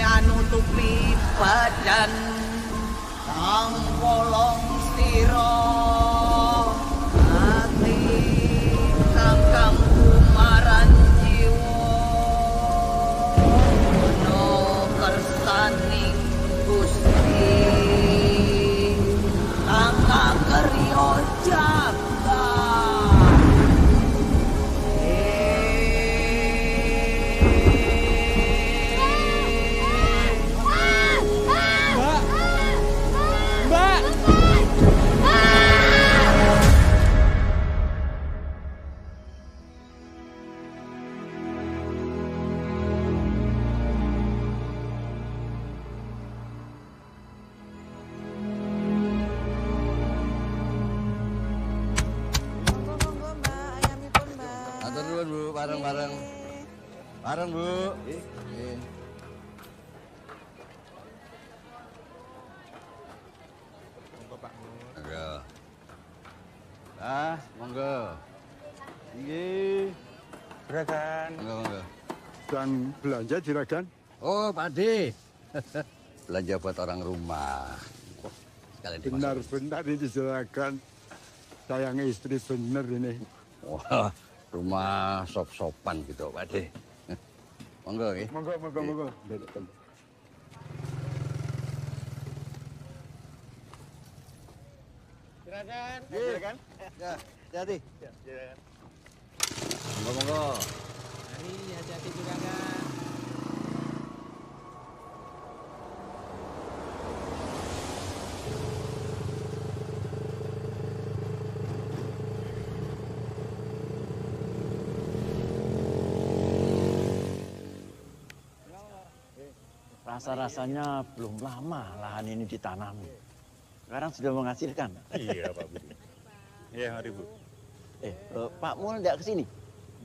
anutupi badan sang polong sira ati kakang kumaran jiwa ana kersaning Gusti angka keryo jaga. Bareng, Bu. Monggo, Pak. Monggo. Ah, monggo. Nggih. Juragan. Monggo. Dan belanja Juragan? Oh, Pak De. Belanja buat orang rumah. Sekalian dimasukin. Benar-benar ini Juragan. Sayang istri bener ini. Wah, rumah sop-sopan gitu, Pak De. Monggo, nggih. Monggo. Juragan. Juragan. Ya, hati-hati. Ya, Juragan. Monggo. Mari, hati-hati Juragan. Rasa-rasanya belum lama lahan ini ditanami. Sekarang sudah menghasilkan. Iya, Pak Budi. Iya, mari, Bu. Pak Mul nggak kesini?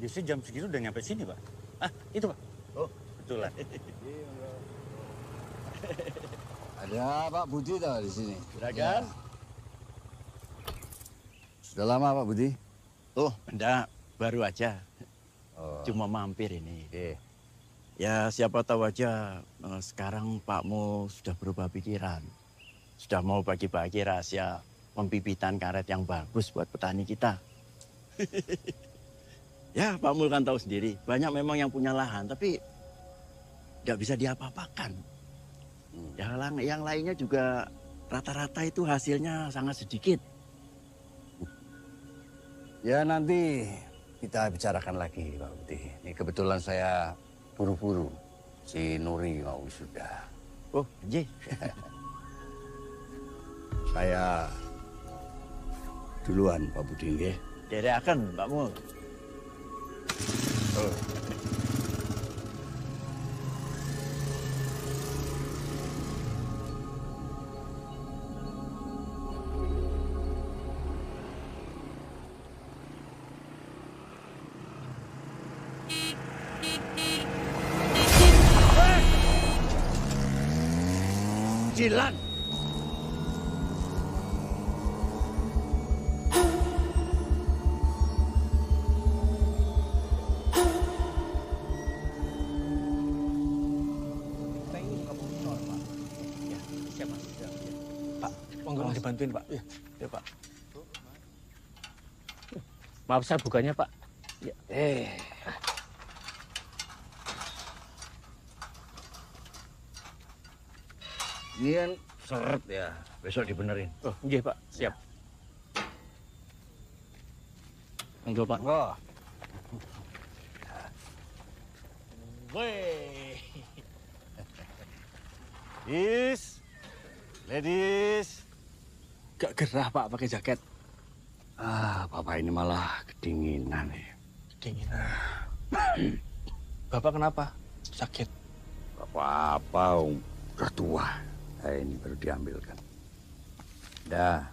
Justru jam segitu udah nyampe sini, Pak. Ah, itu, Pak. Oh, betulan. Ada Pak Budi tahu di sini. Juragan? Sudah lama Pak Budi? Oh, enggak. Baru aja. Oh. Cuma mampir ini. Oke. Ya, siapa tahu aja sekarang Pak Mul sudah berubah pikiran. Sudah mau bagi-bagi rahasia pembibitan karet yang bagus buat petani kita. Ya, Pak Mul kan tahu sendiri. Banyak memang yang punya lahan, tapi nggak bisa diapa-apakan. Yang lainnya juga rata-rata itu hasilnya sangat sedikit. Ya nanti kita bicarakan lagi Pak Budi. Ini kebetulan saya buru-buru. Si Nuri mau wisuda. Oh, iya. Saya duluan Pak Budi nggih. Dereaken, Pak Mul. Oh. Jilan. Monggo dibantuin, Pak. Iya, ya, Pak. Maaf saya bukanya, Pak. Ya. Ini kan seret ya, besok dibenerin. Oh, nggih, Pak. Siap. Monggo, Pak. Wah. Weh. Ladies. Gak gerah, Pak, pakai jaket. Ah, Bapak ini malah kedinginan nih. Kedinginan. Bapak kenapa? Sakit. Apa-apa, udah tua. Ini baru diambilkan. Dah,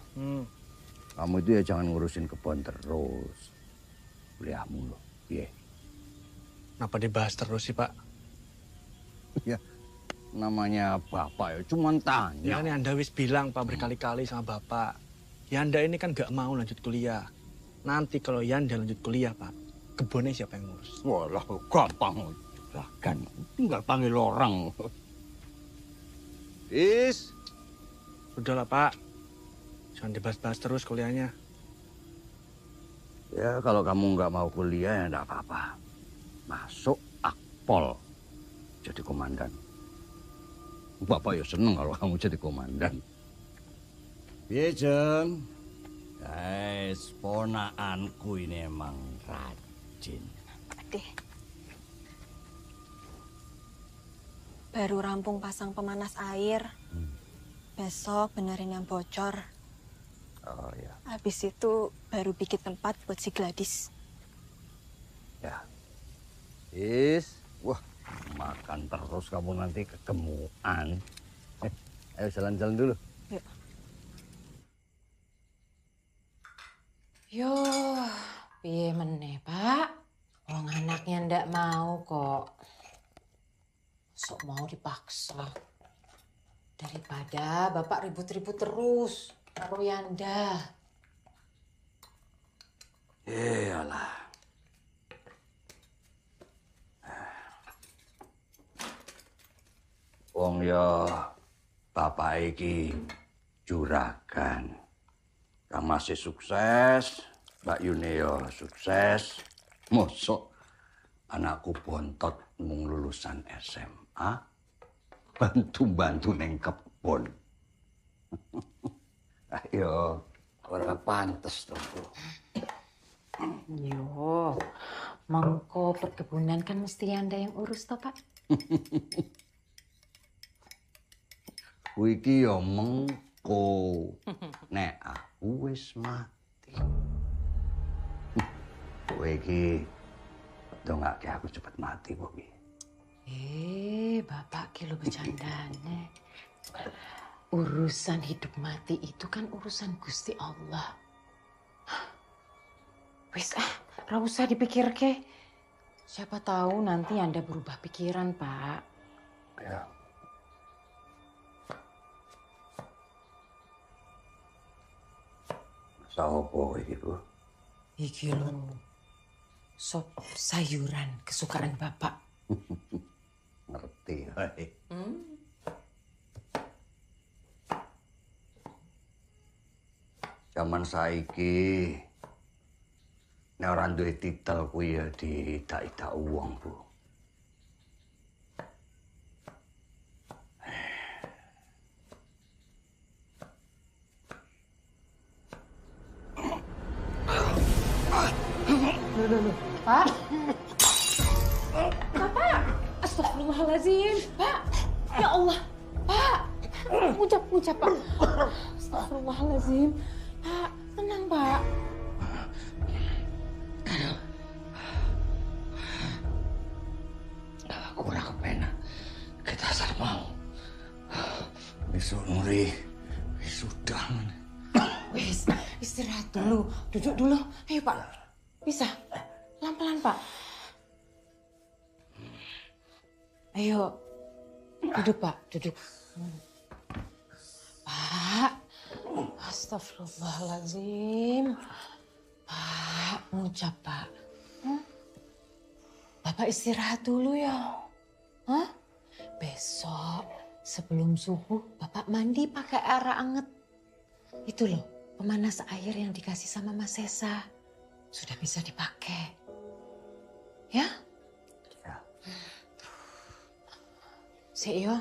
kamu itu ya jangan ngurusin kebun terus. Kuliahmu loh, iya. Kenapa dibahas terus sih, Pak? Ya, namanya Bapak ya cuma tanya. Ya ini Anda wis bilang, Pak, berkali-kali sama Bapak. Yanda ini kan gak mau lanjut kuliah. Nanti kalau Yanda lanjut kuliah, Pak, kebunnya siapa yang ngurus? Walah, gampang. juragan, tinggal panggil orang. Is, Udahlah, Pak. Jangan dibahas-bahas terus kuliahnya. ya kalau kamu nggak mau kuliah ya nggak apa-apa. Masuk Akpol jadi komandan. Bapak ya seneng kalau kamu jadi komandan. Iya, Jeng. Guys, ponaanku ini emang rajin. Deh. Baru rampung pasang pemanas air. Besok benerin yang bocor. Oh ya, Habis itu baru bikin tempat buat si Gladys. ya. Is, wah makan terus kamu nanti kegemukan. Ayo jalan-jalan dulu. Yuk. Yo, piye meneh, Pak? Wong anaknya ndak mau kok. Sok mau dipaksa. Daripada Bapak ribut-ribut terus karo Yanda. Iyalah. Wong ya bapak iki juragan. Kang masih sukses, Mbak Yune ya sukses. Mosok anakku bontot mung lulusan SMA. Bantu-bantu neng kebon. Ayo, ora pantes to. Yo, mengko perkebunan kan mesti Yanda yang urus toh, Pak? Kuwi iki ya mengko. Nek aku wis mati. Kowe iki dongake aku cepet mati kok iki. Bapak ki lo bercandane. Urusan hidup mati itu kan urusan Gusti Allah. Wis ra usah dipikir ke. Siapa tahu nanti Anda berubah pikiran, Pak. Ya. Masa opo iki, Bu? Iki lo sop sayuran kesukaan Bapak. Ngerti wae. Zaman saiki nek ora duwe titel kuwi ya didak-idak uang, Bu. Pak. Bapak. Astagfirullahaladzim. Pak. Ya Allah. Pak. Ngucap, Pak. Astagfirullahaladzim. Pak, tenang, Pak. Aku ora kepenak. Kita asal mau. Besok Nuri sudah. Wis, istirahat dulu. Duduk dulu. Ayo, Pak. Bisa? Pelan-pelan, Pak. Ayo. Duduk, Pak. Duduk. Pak. Astagfirullahaladzim. Pak, ngucap, Pak. Bapak istirahat dulu ya. Hah? Besok sebelum subuh Bapak mandi pakai air anget. Itu loh, pemanas air yang dikasih sama Mas Sesa. Sudah bisa dipakai. Ya? Ya. Yo,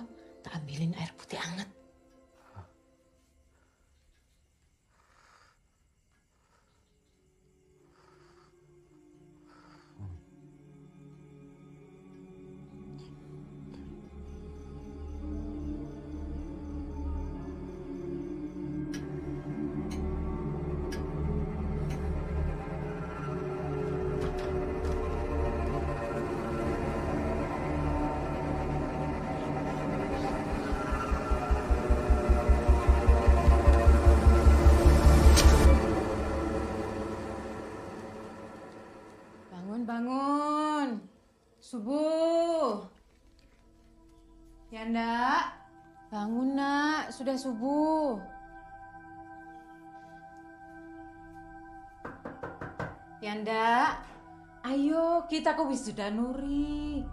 tak ambilin air putih anget. Bangun. Subuh. Yanda, bangun nak, sudah subuh. Yanda, ayo kita ke wisuda Nuri.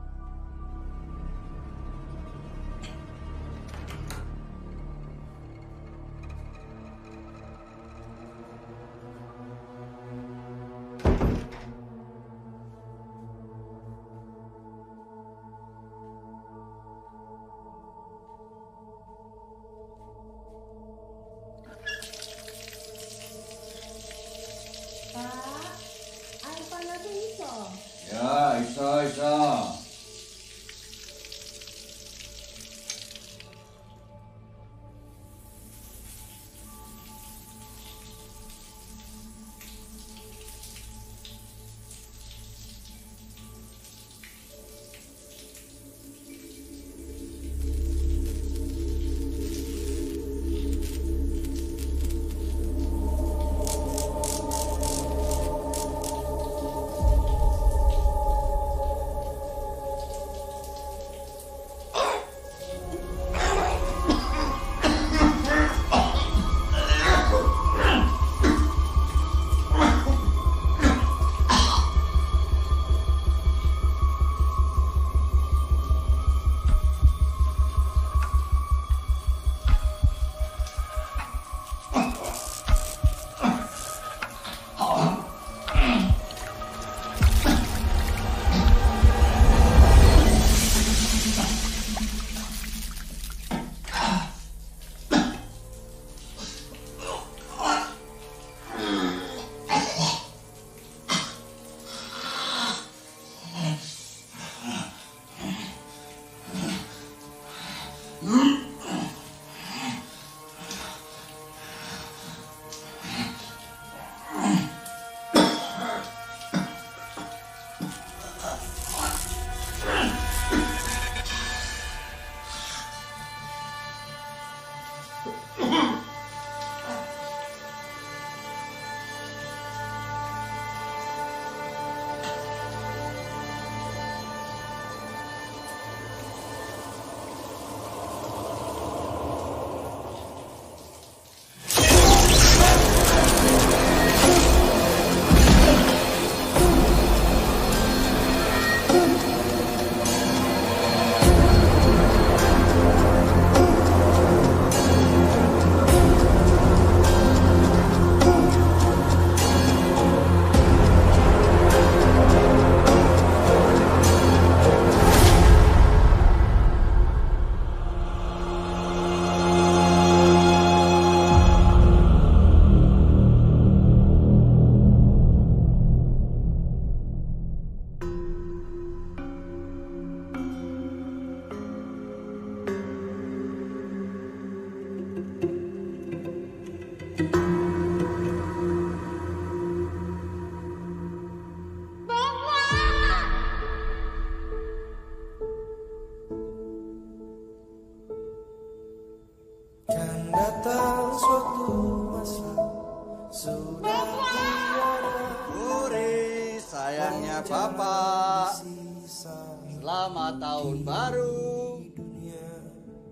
Uri, sayangnya Bapak. Selamat tahun baru.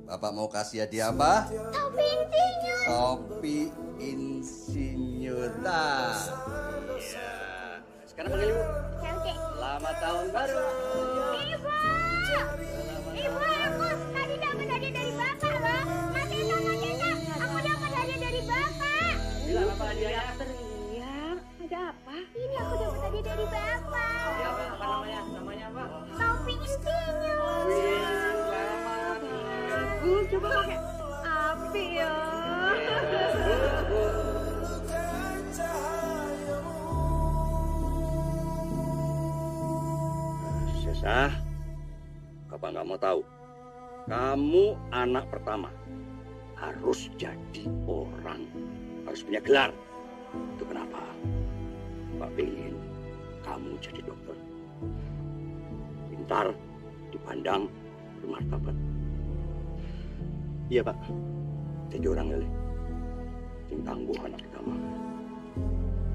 Bapak mau kasih hadiah apa? Topi insinyur. Topi insinyur. Iya. Sekarang panggil Ibu. Oke. Selamat tahun baru. Ibu, aku tadi dapat hadiah dari Bapak, loh. Mas Esa, aku dapat hadiah dari Bapak. Bilang apa hadiahnya? Teriak, ada apa? Ini aku dapat hadiah dari Bapak. Apa namanya? Namanya apa? Topi insinyur. Bagus, coba pakai api ya. Sesa, Bapak nggak mau tahu. Kamu anak pertama. Harus jadi orang. Harus punya gelar. Itu kenapa? Pak pengen kamu jadi dokter. Pintar, dipandang, bermartabat. Iya, Pak. Jadi orang lele. Yang tangguh anak pertama.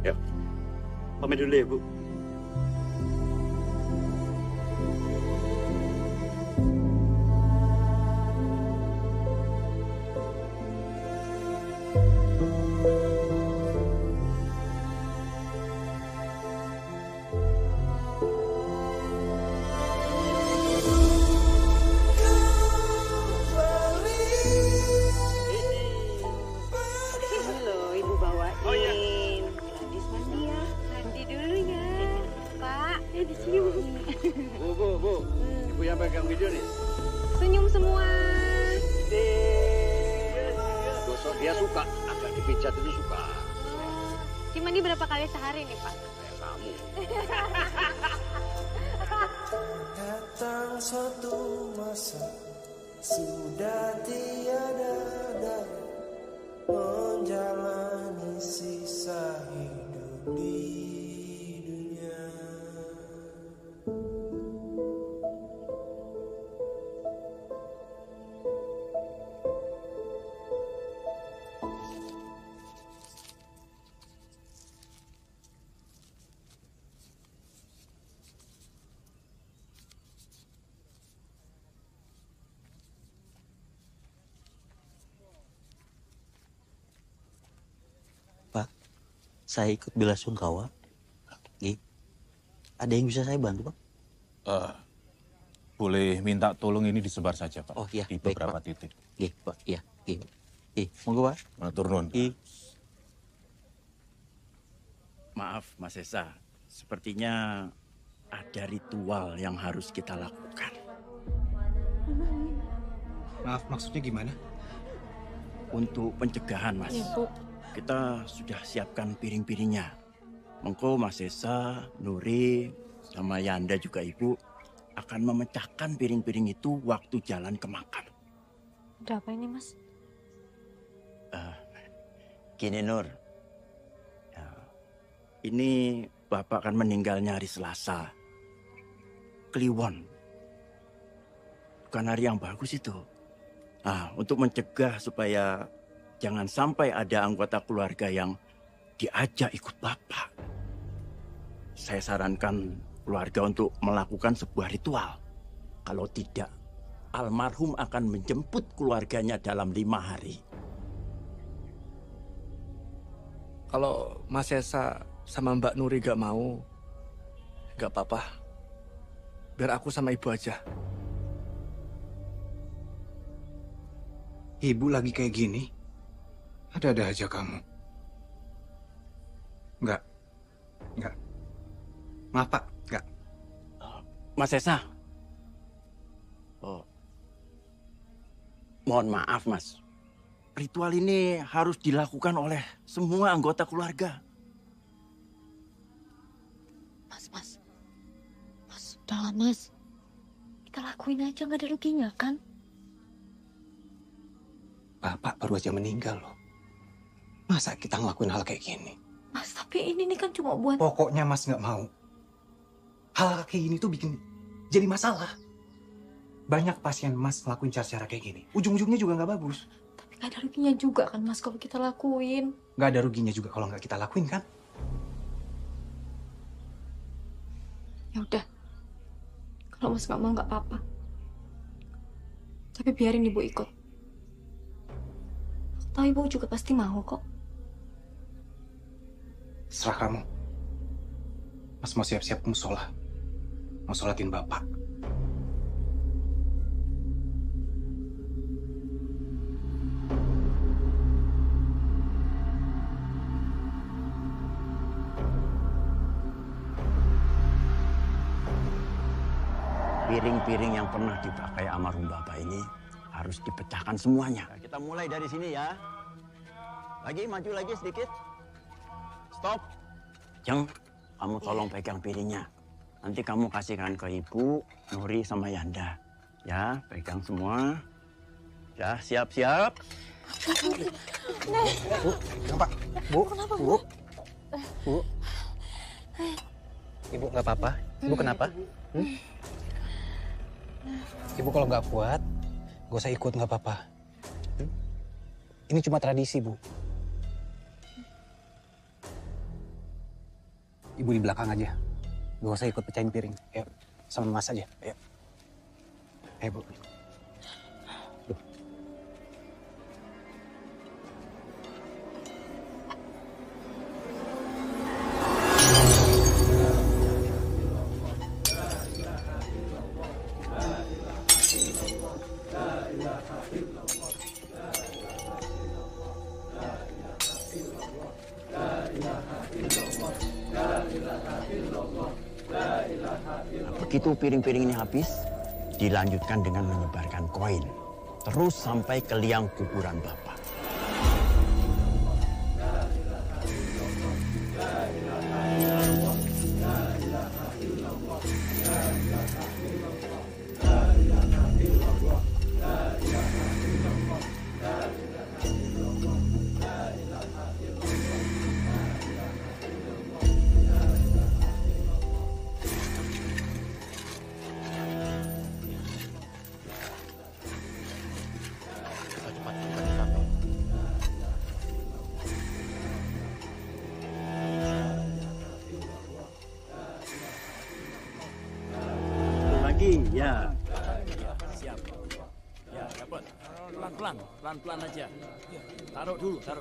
Ya, Pamit dulu ya, Bu. Halo, Ibu bawain. Oh, iya. Gadis mandi ya. Mandi dulu ya. Pak, dicium. Bu. Ibu yang pegang video nih. Senyum semua. Gosok dia suka, agak dipijat itu suka. Cuma ini berapa kali sehari nih, Pak? Kayak kamu. Datang suatu masa sudah tiada daya menjalani sisa hidup di dunia. Saya ikut bela sungkawa. Ada yang bisa saya bantu, Pak? Boleh minta tolong ini disebar saja, Pak. Oh iya, di baik, beberapa Pak. titik. Pak. Iya. Monggo, Pak. Matur nuwun. Maaf, Mas Esa. Sepertinya ada ritual yang harus kita lakukan. Maaf, maksudnya gimana? Untuk pencegahan, Mas. Ibu. Kita sudah siapkan piring-piringnya. Mengko Mas Esa, Nuri, sama Yanda juga Ibu akan memecahkan piring-piring itu waktu jalan ke makam. Ada apa ini, Mas? Gini Nur, ini Bapak akan meninggalnya hari Selasa. Kliwon. Bukan hari yang bagus itu. Nah, untuk mencegah supaya jangan sampai ada anggota keluarga yang diajak ikut Bapak. Saya sarankan keluarga untuk melakukan sebuah ritual. Kalau tidak, almarhum akan menjemput keluarganya dalam 5 hari. Kalau Mas Esa sama Mbak Nuri gak mau, gak apa-apa. Biar aku sama ibu aja. Ibu lagi kayak gini, ada-ada aja kamu. Enggak. Maaf, Pak. Enggak. Mas Esa. Mohon maaf, Mas. Ritual ini harus dilakukan oleh semua anggota keluarga. Mas, sudahlah Mas. Kita lakuin aja, nggak ada ruginya kan? Bapak baru aja meninggal loh. Masa kita ngelakuin hal kayak gini? Mas, tapi ini kan cuma buat... Pokoknya Mas nggak mau. Hal kayak gini tuh bikin jadi masalah. Banyak pasien Mas ngelakuin cara-cara kayak gini. Ujung-ujungnya juga nggak bagus. Tapi nggak ada ruginya juga kan Mas kalau kita lakuin. Nggak ada ruginya juga kalau nggak kita lakuin kan? Ya udah. Kalau Mas nggak mau nggak apa-apa. Tapi biarin Ibu ikut. Aku tahu Ibu juga pasti mau kok. Serah kamu. Mas mau siap-siap ke musola. Mau sholatin Bapak. Piring-piring yang pernah dipakai almarhum Bapak ini harus dipecahkan semuanya. Kita mulai dari sini ya. Lagi, maju lagi sedikit. Stop. Jeng, kamu tolong pegang piringnya. Nanti kamu kasihkan ke Ibu, Nuri, sama Yanda. Ya, pegang semua. Ya, siap-siap. Bu, kenapa? Bu, Bu. Ibu nggak apa-apa? Ibu kenapa? Ibu kalau nggak kuat, gak usah ikut, nggak apa-apa. Ini cuma tradisi, Bu. Ibu di belakang aja. Gak usah ikut pecahin piring. Ayo, sama Mas aja. Ayo. Ayo, Bu. Duh. Begitu piring-piring ini habis, dilanjutkan dengan menyebarkan koin. Terus sampai ke liang kuburan Bapak. Ya, siap. Ya, dapat. Pelan-pelan aja. Taruh dulu. Ya,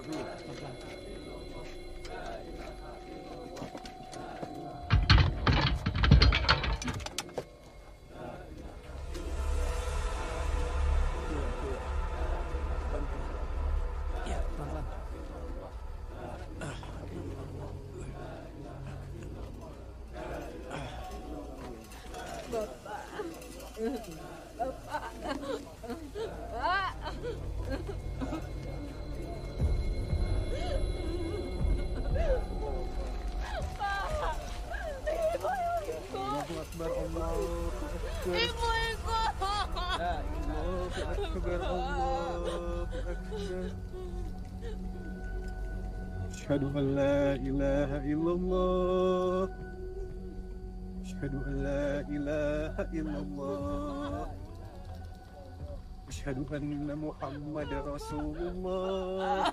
pelan-pelan. Asyhadu an la ilaha illallah. Asyhadu an la ilaha illallah. Asyhadu anna Muhammad Rasulullah.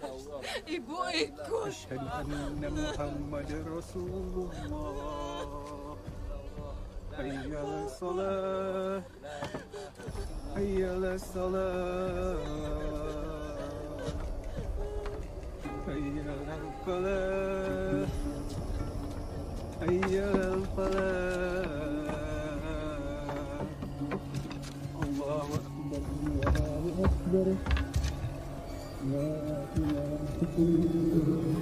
Ibu ikut. Asyhadu anna Muhammad Rasulullah. Hayya 'alas shalah. Hayya 'alas shalah. Hayya 'alal falah. Hayya 'alal falah. Allahu akbar. Allahu akbar. La ilaha illallah.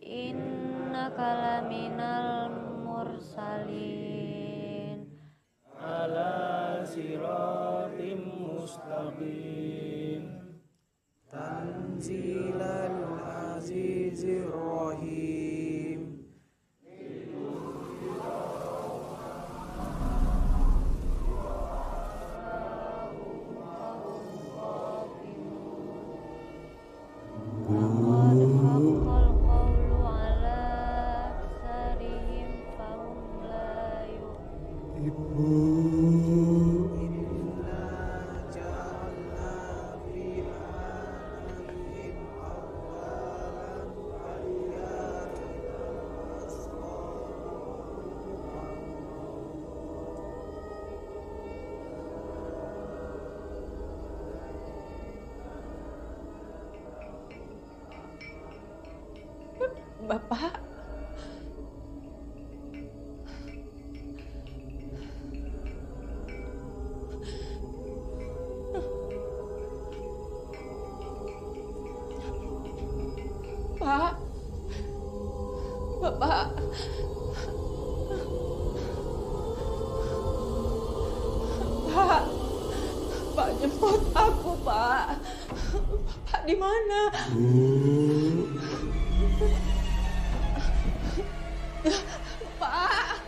Innaka laminal mursalin Ala siratim mustaqim. Tanzilal azizir rahim. haqqal qawlu ala aksarihim fahum la Bapak. Pak. Bapak. Pak. Pak, jemput aku, Pak. Bapak di mana? Pak,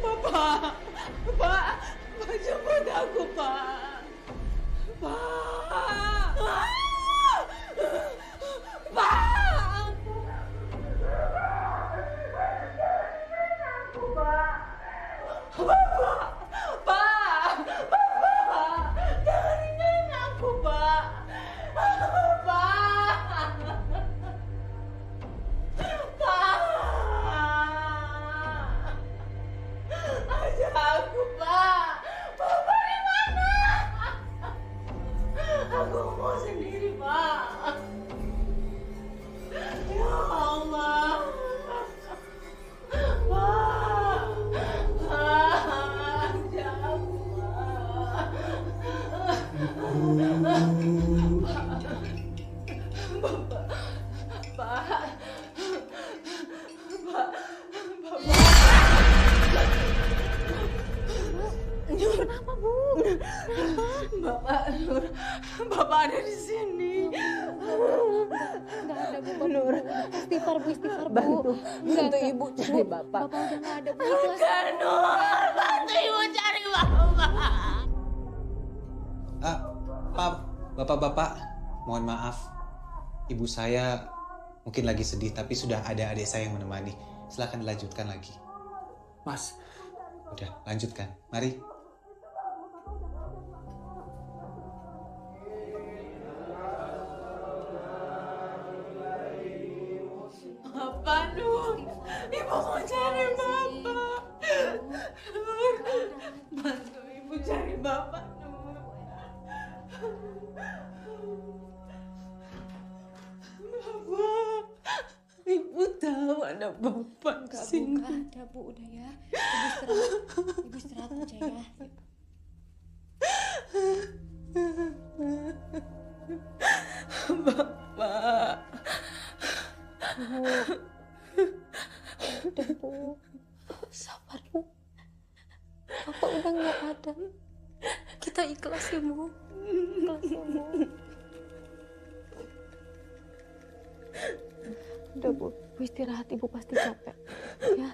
Bapak, Pak, jemput aku, Pak. Pak, Pak. Bapak, jangan tinggalin aku, Pak. Aku, Pak. Bapak di mana? Aku mau sendiri, Pak. Ya Allah. Pak. Aja aku, Pak. Pak. Kenapa, Bu? Bapak Nur, Bapak ada di sini. Enggak ada, Bu. Nur, istighfar, Bu. Bantu Ibu cari Bapak. Bapak udah nggak ada, Bu. Enggak, Nur, bantu Ibu cari Bapak. Bapak-bapak, mohon maaf. Ibu saya mungkin lagi sedih, tapi sudah ada adik saya yang menemani. Silakan dilanjutkan lagi. Mas. Udah, lanjutkan. Mari. Bapak Nur, Ibu mau cari Bapak. Nur, bantu Ibu cari Bapak, Nur. Bapak, Ibu tahu ada Bapak di sini. Enggak ada, Bu. Udah ya. Ibu istirahat aja ya. Bapak. Bu. Udah, Bu. Sabar, Bu. Bapak udah nggak ada. Kita ikhlas ya, Bu. Ikhlas ya, Bu. Udah, Bu. Bu istirahat. Ibu pasti capek. Ya.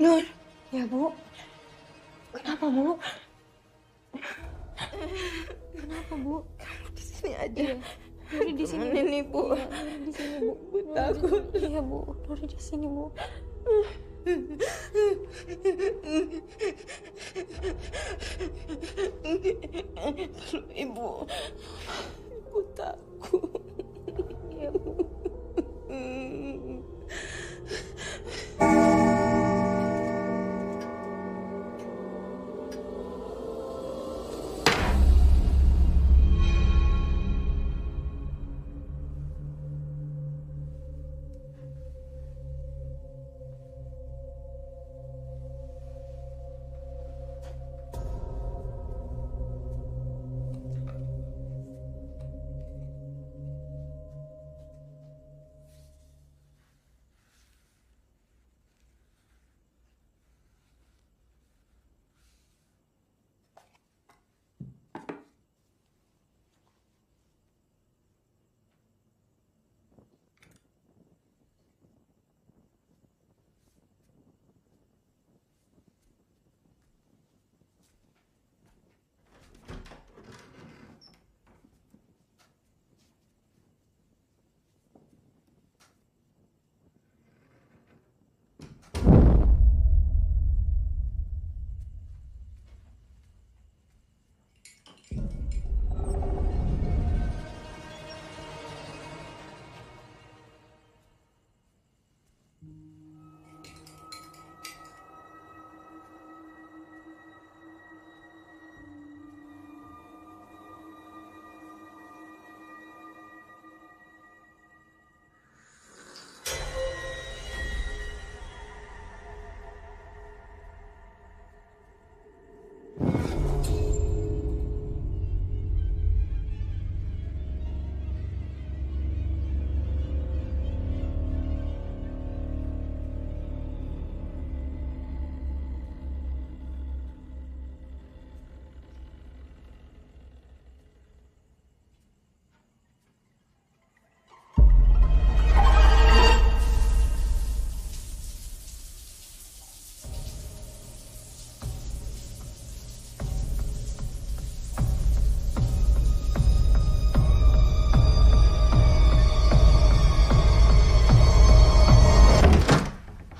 Nur. Ya, Bu. Kenapa, Bu? Kenapa, Bu? Kamu di sini aja. Nuri di sini. Temenin Ibu. Iya, Nuri di sini, Bu. Bu takut. Iya, Bu. Nuri di sini, Bu. Peluk Ibu. Ibu takut. Iya, Bu.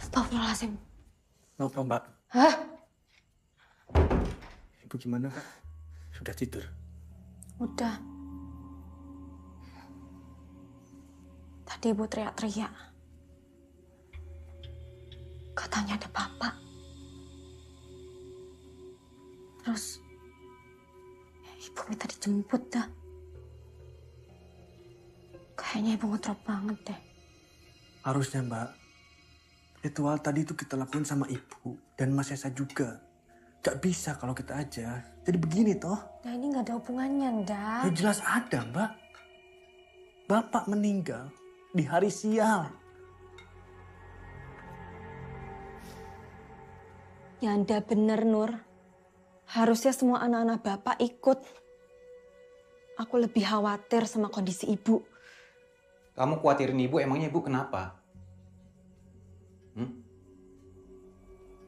Astagfirullahaladzim. Kenapa, Mbak? Hah? Ibu gimana, Kak? Sudah tidur? Udah. Tadi Ibu teriak-teriak. Katanya ada Bapak. Terus Ibu minta dijemput dah. Kayaknya Ibu ngedrop banget deh. Harusnya, Mbak. Ritual tadi itu kita lakuin sama Ibu dan Mas Esa juga. Gak bisa kalau kita aja. Jadi begini toh. Nah ini gak ada hubungannya, Nda. Ya jelas ada, Mbak. Bapak meninggal di hari sial. Ya Anda bener, Nur. Harusnya semua anak-anak Bapak ikut. Aku lebih khawatir sama kondisi Ibu. Kamu khawatirin Ibu, emangnya Ibu kenapa?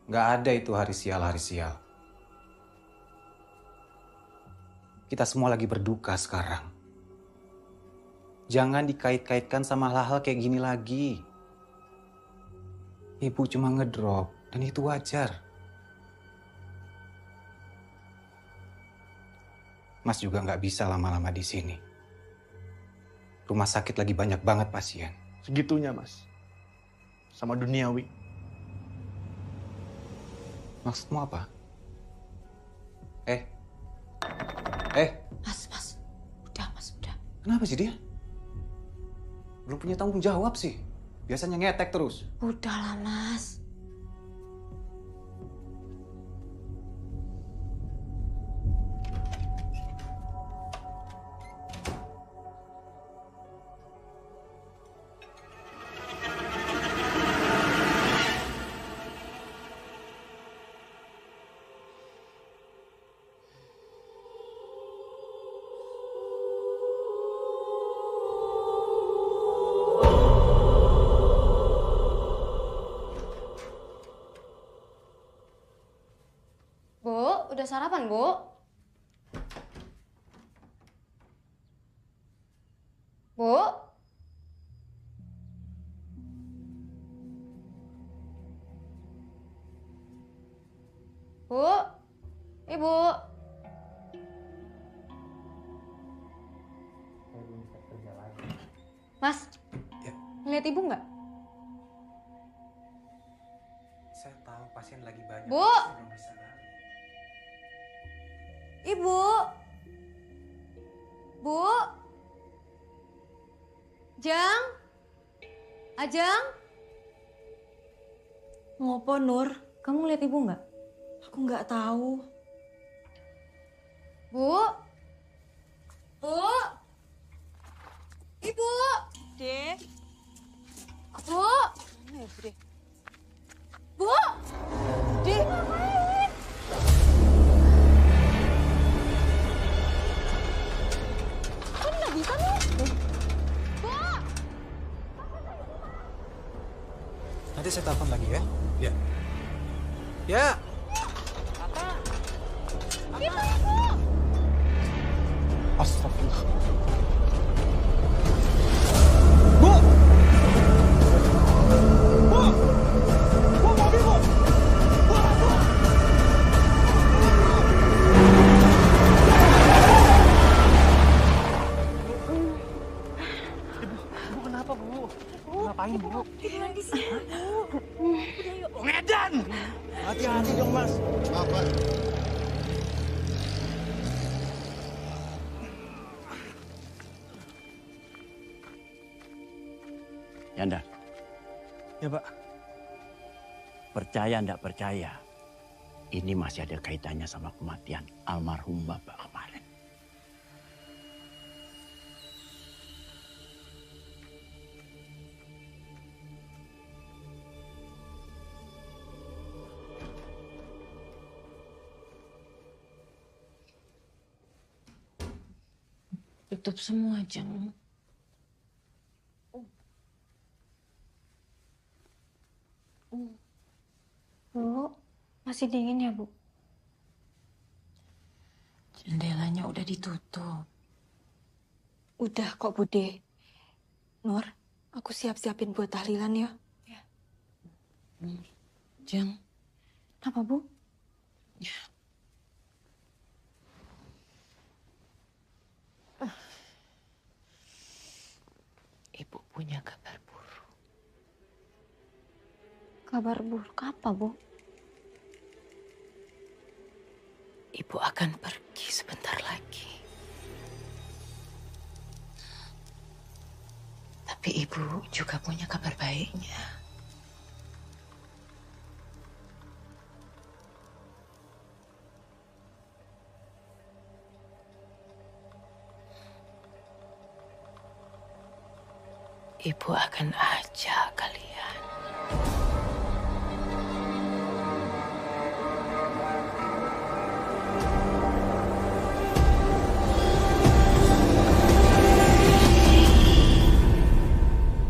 Nggak ada itu hari sial. Kita semua lagi berduka sekarang. Jangan dikait-kaitkan sama hal-hal kayak gini lagi. Ibu cuma ngedrop, dan itu wajar. Mas juga nggak bisa lama-lama di sini. Rumah sakit lagi banyak banget pasien. Segitunya, Mas. Sama duniawi. Maksudmu apa? Mas. Udah, Mas, udah. Kenapa sih dia? Belum punya tanggung jawab sih. Biasanya ngetek terus. Udahlah, Mas. Bu, udah sarapan, Bu? Bu? Bu? Ibu? Mas, ngeliat ibu nggak? Saya tahu pasien lagi banyak. Bu? Saya belum bisa lari. Ibu? Bu? Jang? Ajang? Ngopo, Nur? Kamu ngeliat ibu nggak? Aku nggak tahu. Bu? Bu? Ibu? Dek. Bu? Mana ya, Bre? Bu? Dek. Ngapain? Kok ini nggak bisa nih? Bu? Nanti saya telepon lagi ya. Ya. Ya. Ibu! Astagfirullah. Ngapain, Bu? Tiduran di sini, Bu. Udah yuk. Ngedan! Hati-hati dong, Mas. Maaf, Pak. Yanda, Ya, Pak. percaya ndak percaya, ini masih ada kaitannya sama kematian almarhum Bapak kemarin. Tutup semua, Jeng. Bu, masih dingin ya, Bu? Jendelanya udah ditutup. Udah kok, Bude. Nur, aku siap-siapin buat tahlilan ya. Jeng. Apa, Bu? Ibu punya kabar buruk. Kabar buruk apa, Bu? Ibu akan pergi sebentar lagi. Tapi ibu juga punya kabar baiknya. Ibu akan ajak kalian.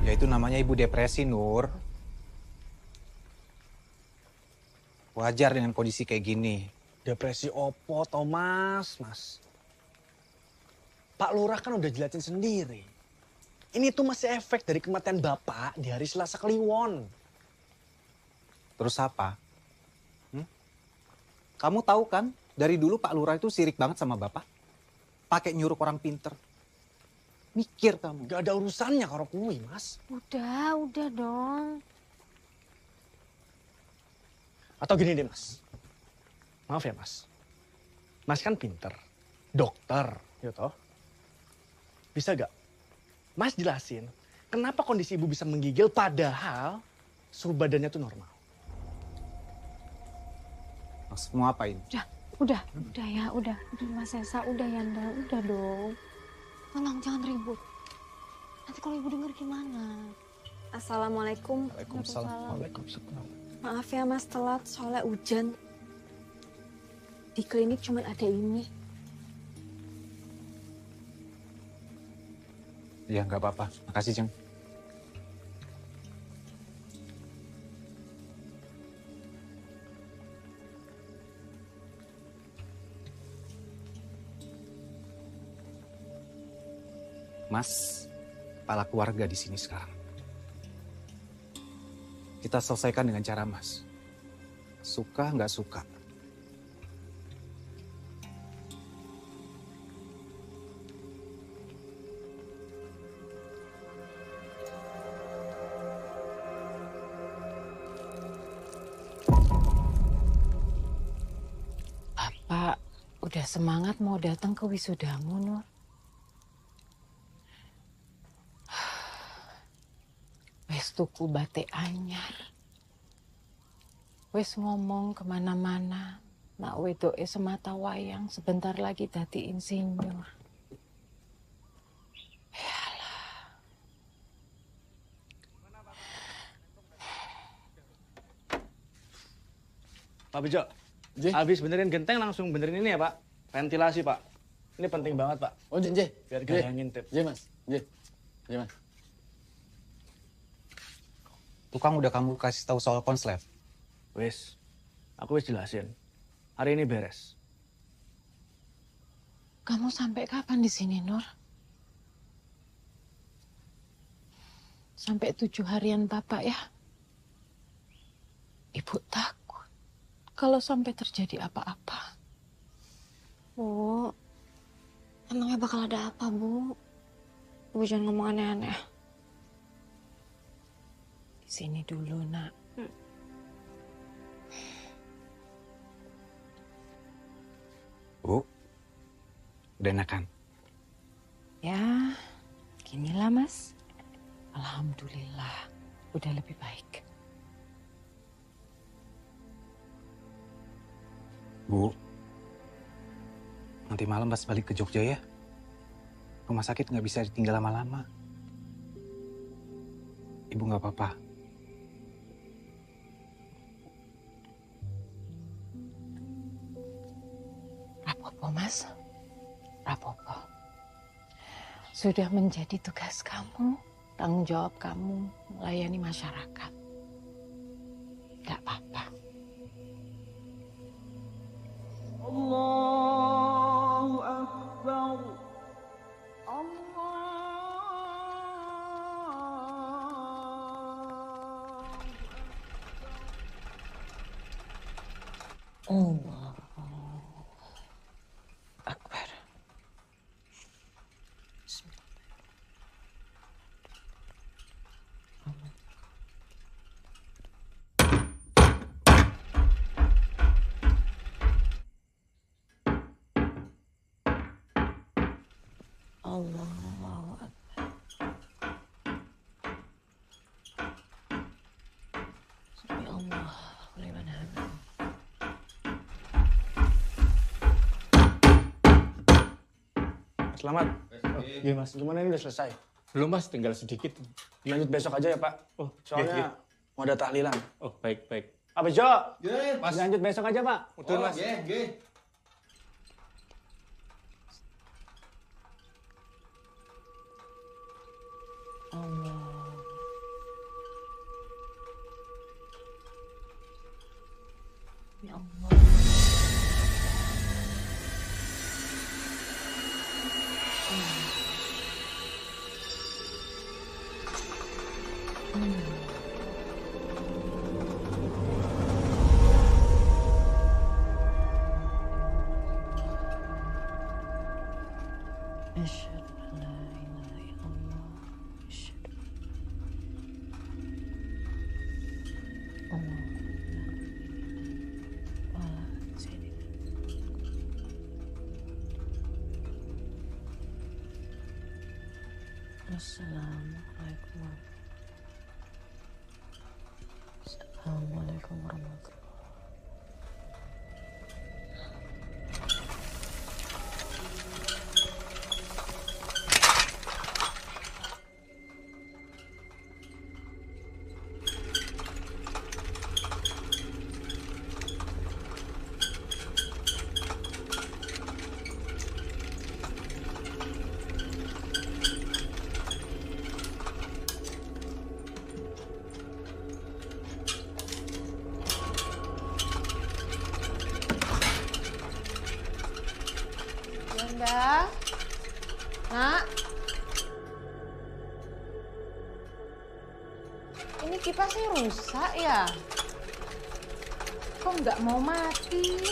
Ya itu namanya ibu depresi, Nur. Wajar dengan kondisi kayak gini. Depresi opo, Thomas, Mas? Pak Lurah kan udah jelasin sendiri. Ini tuh masih efek dari kematian Bapak di hari Selasa Kliwon. Terus apa? Kamu tahu kan, dari dulu Pak Lurah itu sirik banget sama Bapak. Pakai nyuruh orang pinter. Mikir kamu. Gak ada urusannya karo kuwi, Mas. Udah dong. Atau gini deh, Mas. Maaf ya, Mas. Mas kan pinter. Dokter, ya toh. Bisa gak Mas jelasin kenapa kondisi ibu bisa menggigil padahal suhu badannya tuh normal? Mas mau apain? Udah ya, udah Mas Esa, udah Yanda, udah dong. Tolong jangan ribut. Nanti kalau ibu denger gimana? Assalamualaikum. Waalaikumsalam. Maaf ya Mas telat, soalnya hujan. Di klinik cuma ada ini. Ya nggak apa-apa. Makasih, Jeng. Mas, kepala keluarga di sini sekarang. Kita selesaikan dengan cara Mas. Suka nggak suka. Bapak udah semangat mau datang ke wisudamu, Nur. Wes tuku batik anyar. Wes ngomong kemana-mana. Nak wedoke semata wayang sebentar lagi dadi insinyur. Pak Bejo, habis benerin genteng langsung benerin ini ya Pak. Ventilasi Pak. Ini penting banget Pak. Oh J. Biar gak ada yang ngintip. J Mas. J Mas. Tukang udah kamu kasih tahu soal konslet? Wes, aku wes jelasin. Hari ini beres. Kamu sampai kapan di sini, Nur? Sampai 7 harian Bapak ya? Ibu takut kalau sampai terjadi apa-apa. Bu, emangnya bakal ada apa, Bu? Bu jangan ngomong aneh-aneh. Di sini dulu, Nak. Bu, udah enakan? Ya, ginilah Mas. Alhamdulillah, udah lebih baik. Bu, nanti malam pas balik ke Jogja ya. Rumah sakit nggak bisa ditinggal lama-lama. Ibu nggak apa-apa. Rapopo, Mas. Rapopo. Sudah menjadi tugas kamu, tanggung jawab kamu melayani masyarakat. Gak apa-apa. Allahu Akbar. Allah Akbar. Allahu Akbar. Sami Allah liman hamid. Selamat. Iya Mas, gimana ini udah selesai? Belum Mas, tinggal sedikit. Lanjut besok aja ya Pak. Oh, Soalnya mau ada tahlilan. Oh, baik, baik. Pak Bejo, Mas. lanjut besok aja Pak. Betul, Mas. Allah. Ya Allah. أشهد أن لا إله إلا الله أشهد اللهم وعلى سيدنا السلام عليكم السلام عليكم ورحمة الله. Yanda, Nak, kipasnya rusak ya? Kok nggak mau mati?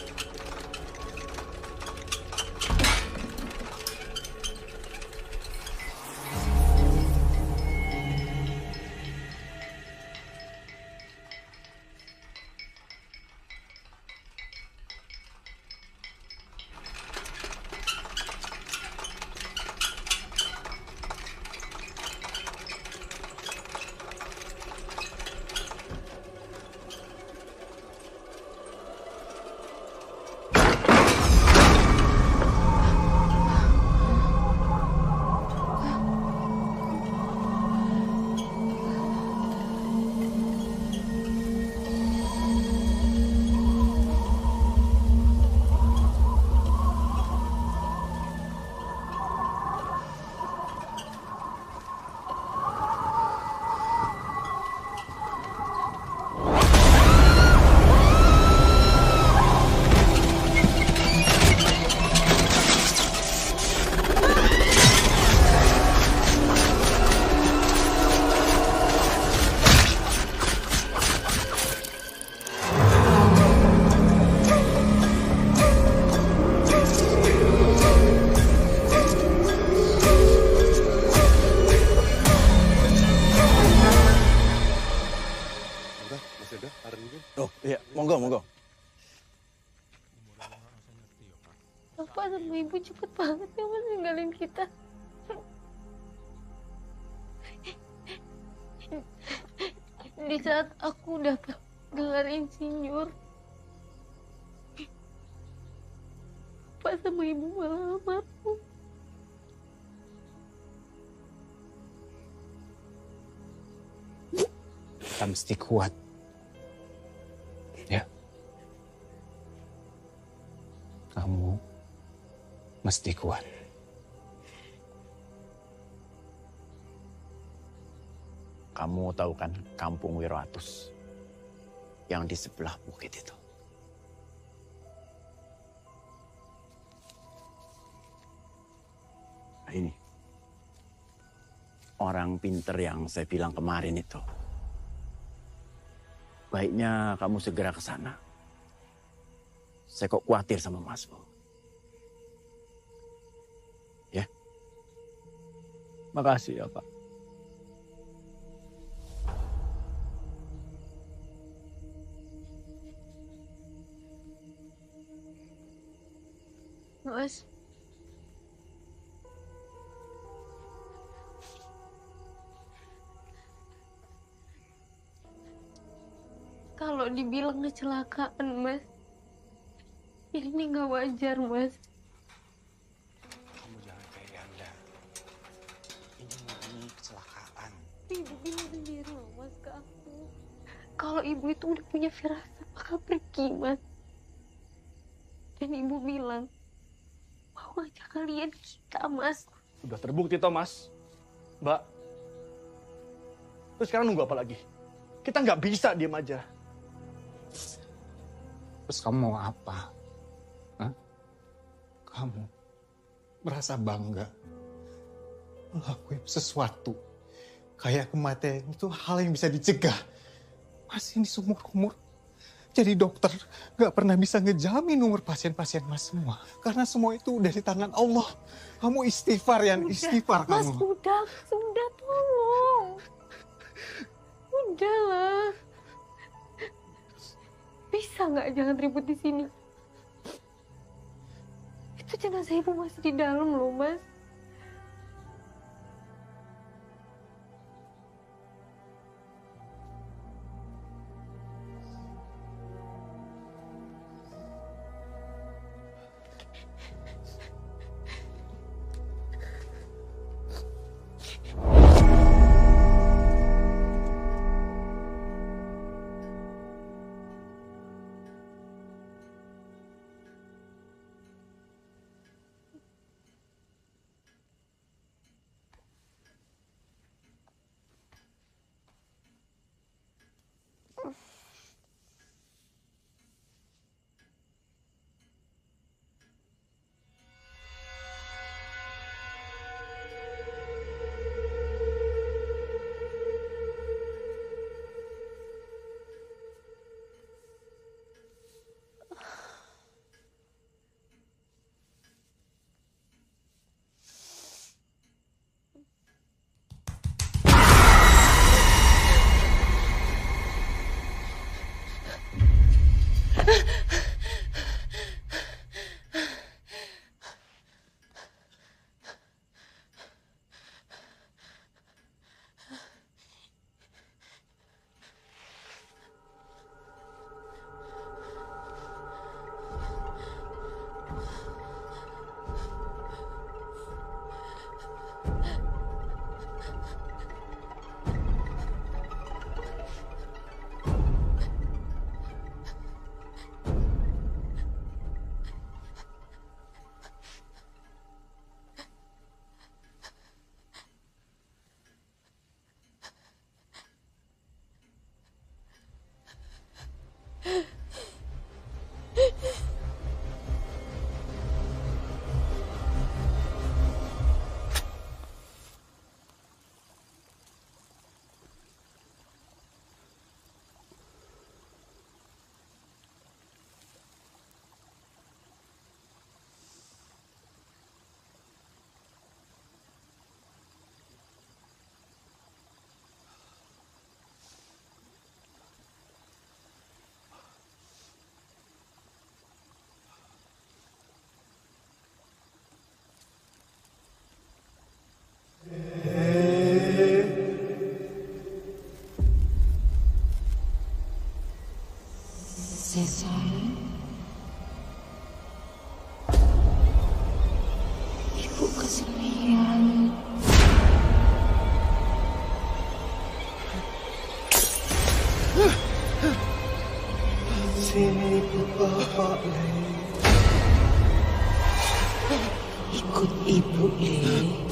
Monggo. Bapak sama Ibu cepet banget ya Mas ninggalin kita. Di saat aku dapat gelar insinyur, Bapak sama Ibu malah almarhum. Kita mesti kuat. Ya. Kamu mesti kuat. Kamu tahu kan kampung Wiroatus yang di sebelah bukit itu? Nah, ini orang pinter yang saya bilang kemarin itu. Baiknya kamu segera ke sana. Saya kok khawatir sama Masmu. Ya. Makasih ya, Pak. Mas, kalau dibilang kecelakaan, Mas, ini nggak wajar, Mas. Kamu jangan kayak Yanda. Ini murni kecelakaan. Ibu bilang sendiri loh, Mas, ke aku. Kalau ibu itu udah punya firasat, bakal pergi, Mas. Dan ibu bilang, mau ngajak kalian kita, Mas. Udah terbukti, Thomas. Mbak. Terus sekarang nunggu apa lagi? Kita nggak bisa diam aja. Terus kamu mau apa? Hah? Kamu merasa bangga melakukan sesuatu kayak kematian itu hal yang bisa dicegah. Mas ini seumur umur jadi dokter gak pernah bisa ngejamin umur pasien-pasien mas semua. Karena semua itu udah di tangan Allah. Kamu istighfar ya, istighfar Mas, kamu. sudah, tolong. Udahlah. Bisa nggak jangan ribut di sini? Itu jenazah ibu masih di dalam loh, Mas. ibu, Le.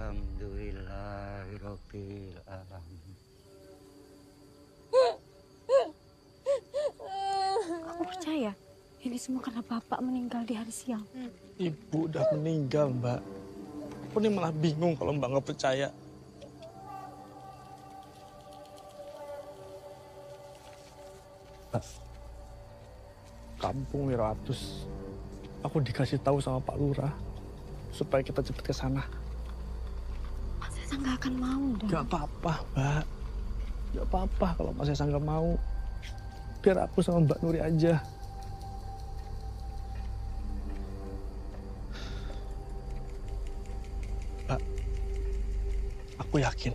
Alhamdulillahirabbil alamin. Aku percaya ini semua karena Bapak meninggal di hari siang. Ibu udah meninggal, Mbak. Aku nih malah bingung kalau Mbak nggak percaya. Mbak, kampung Wiratus. Aku dikasih tahu sama Pak Lurah supaya kita cepet ke sana. Mas Esa nggak akan mau dong. Gak apa-apa, Mbak. Gak apa-apa kalau Mas Esa nggak mau. Biar aku sama Mbak Nuri aja. Mbak, aku yakin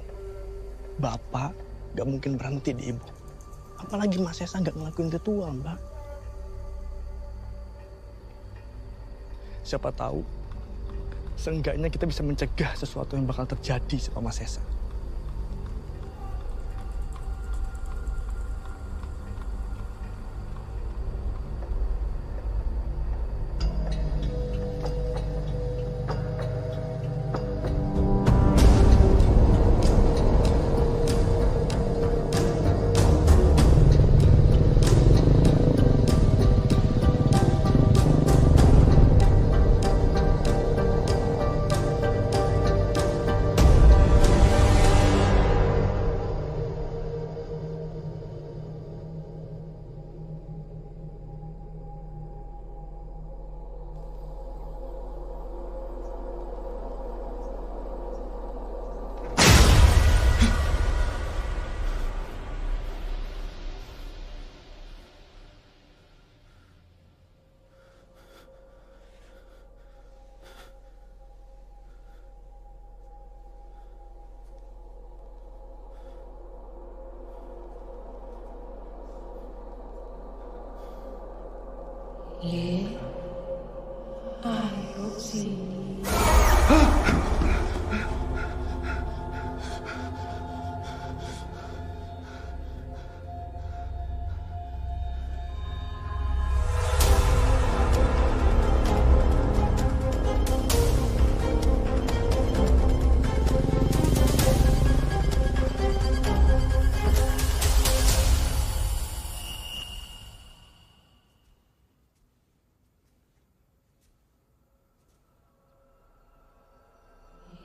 Bapak gak mungkin berhenti di Ibu. Apalagi Mas Esa gak ngelakuin ritual, Mbak. Siapa tahu, seenggaknya kita bisa mencegah sesuatu yang bakal terjadi sama Mas Esa. Le, ayo sini.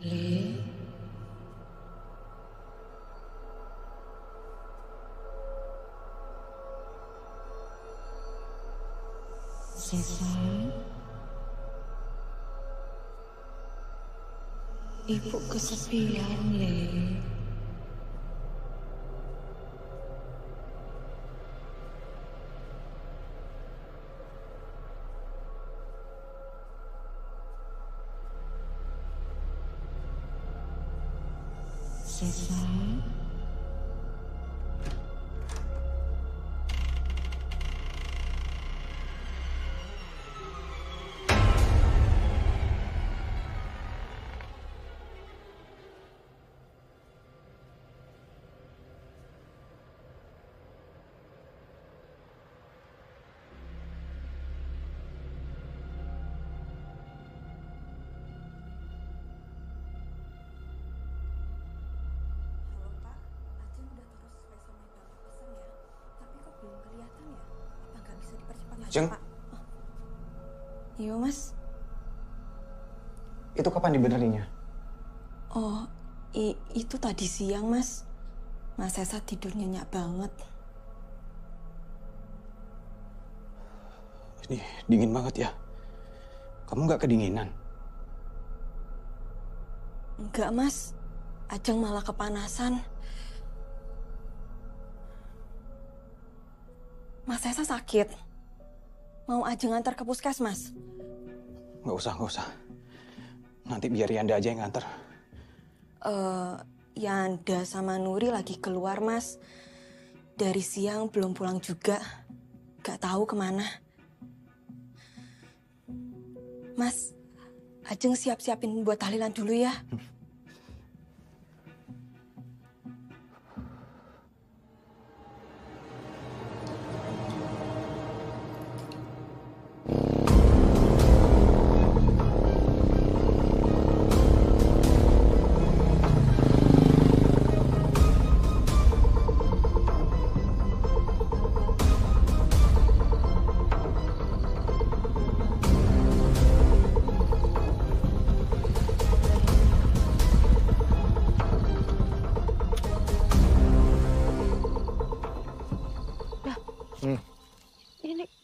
Le, Sesa, Ibu kesepian, Le. Sesa, Jeng, Iya, Mas. itu kapan dibenerinnya? Oh, itu tadi siang, Mas. Mas Esa tidur nyenyak banget. Ini dingin banget ya. Kamu nggak kedinginan? Enggak, Mas. Ajeng malah kepanasan. Mas Esa sakit. Mau Ajeng antar ke puskesmas? Nggak usah. Nanti biar Yanda aja yang nganter. Yanda sama Nuri lagi keluar, Mas. Dari siang belum pulang juga. Gak tahu kemana. Mas, Ajeng siap-siapin buat tahlilan dulu ya.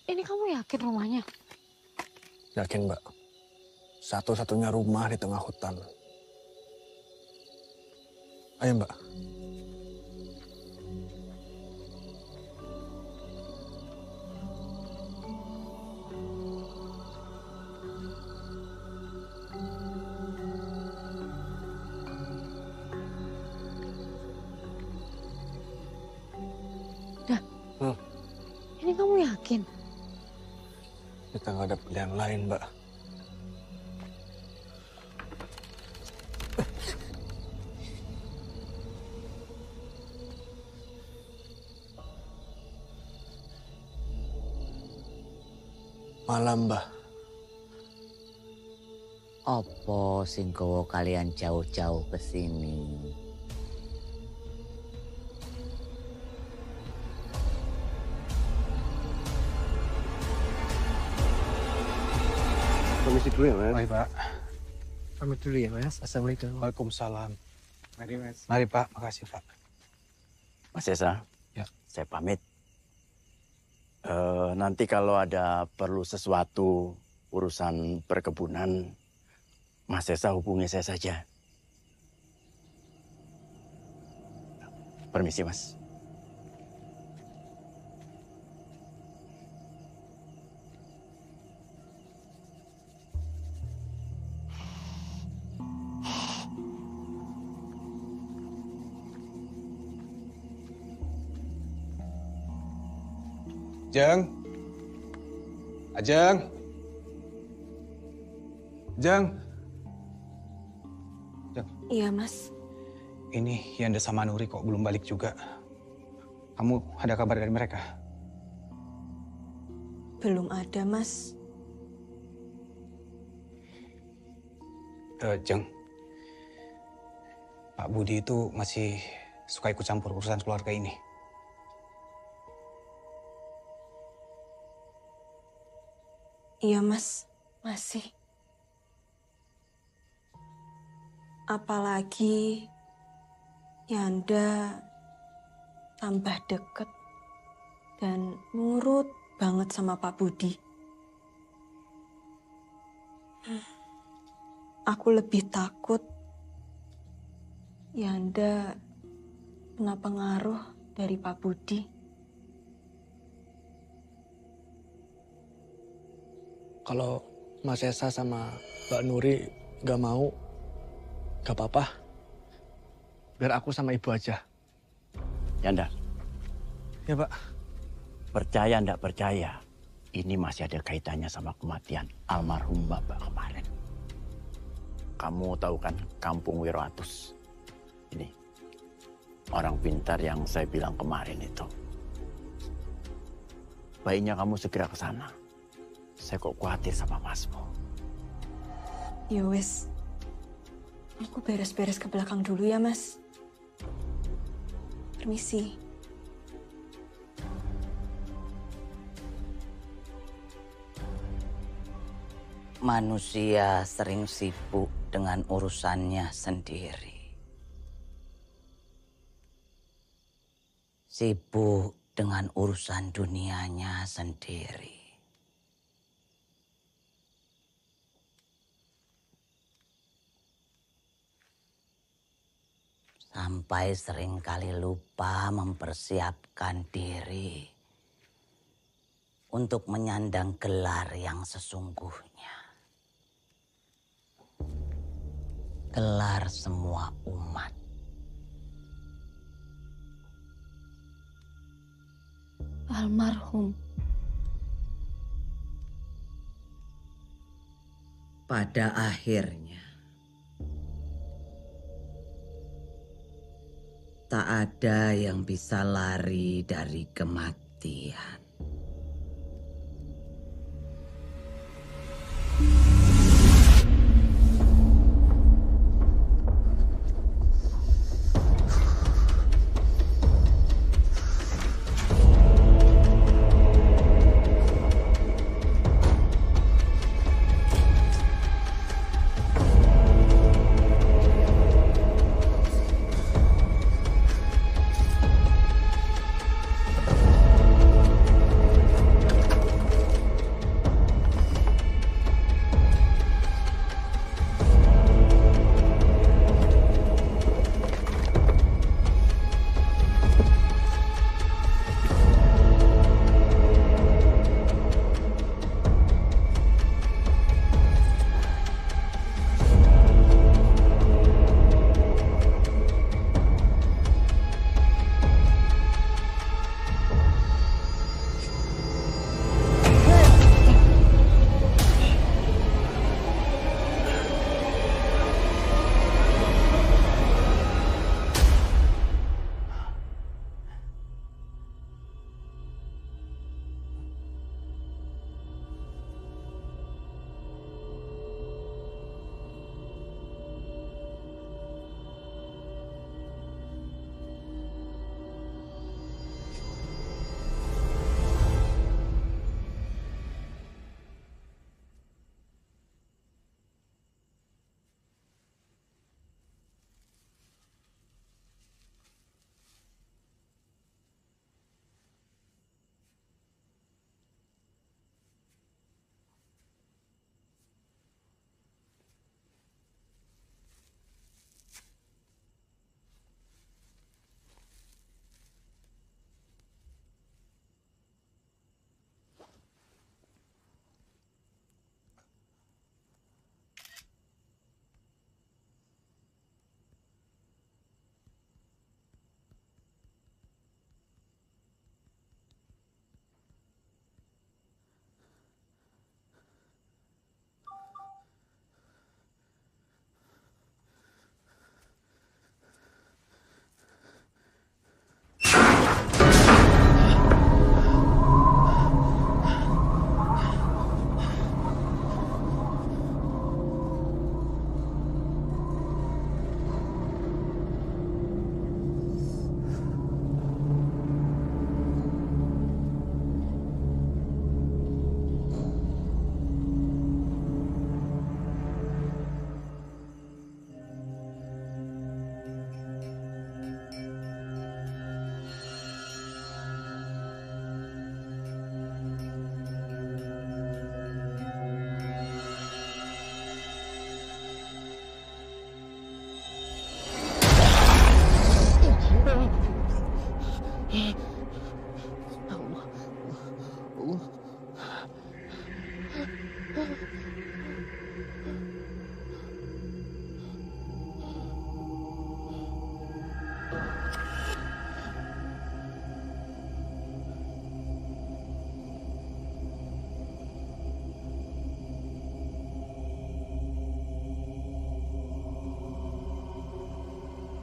Ini kamu yakin rumahnya? Yakin, Mbak. Satu-satunya rumah di tengah hutan. Ayo, Mbak. Dah. Ini kamu yakin? Kita nggak ada pilihan lain, Mbak. Malam, Mbah. Apa sing gawa kalian jauh-jauh ke sini? Permisi dulu ya, Mas. Mari, Pak. Pamit dulu ya, Mas. Assalamualaikum. Waalaikumsalam. Mari, Mas. Mari, Pak. Makasih, Pak. Mas Esa, ya. Saya pamit. Nanti kalau ada perlu sesuatu urusan perkebunan, Mas Esa hubungi saya saja. Permisi, Mas. Ajeng. Ajeng. Ajeng. Iya, Mas. Ini Yanda sama Nuri kok belum balik juga. Kamu ada kabar dari mereka? Belum ada, Mas. Jeng. Pak Budi itu masih suka ikut campur urusan keluarga ini. Iya, Mas. Masih. Apalagi Yanda tambah deket dan nurut banget sama Pak Budi. Aku lebih takut Yanda kena pengaruh dari Pak Budi. Kalau Mas Esa sama Mbak Nuri nggak mau, nggak apa-apa. Biar aku sama Ibu aja. Yanda. Ya, Pak. Percaya ndak percaya, ini masih ada kaitannya sama kematian almarhum Bapak kemarin. Kamu tahu kan Kampung Wiroatus? Ini orang pintar yang saya bilang kemarin itu. Baiknya kamu segera ke sana. Saya kok khawatir sama Masmu. Ya wes, aku beres-beres ke belakang dulu ya, Mas. Permisi. Manusia sering sibuk dengan urusannya sendiri. Sibuk dengan urusan dunianya sendiri. Sampai seringkali lupa mempersiapkan diri untuk menyandang gelar yang sesungguhnya. Gelar semua umat. Almarhum. Pada akhirnya, tak ada yang bisa lari dari kematian.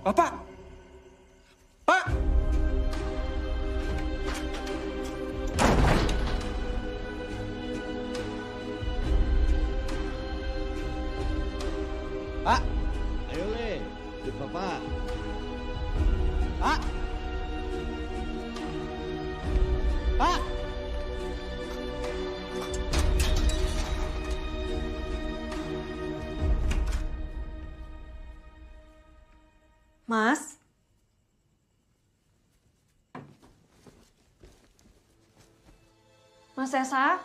Bapak! Pak! Pak! Ayo, Le. Ikut Bapak. Pak! Pak! Mas Esa?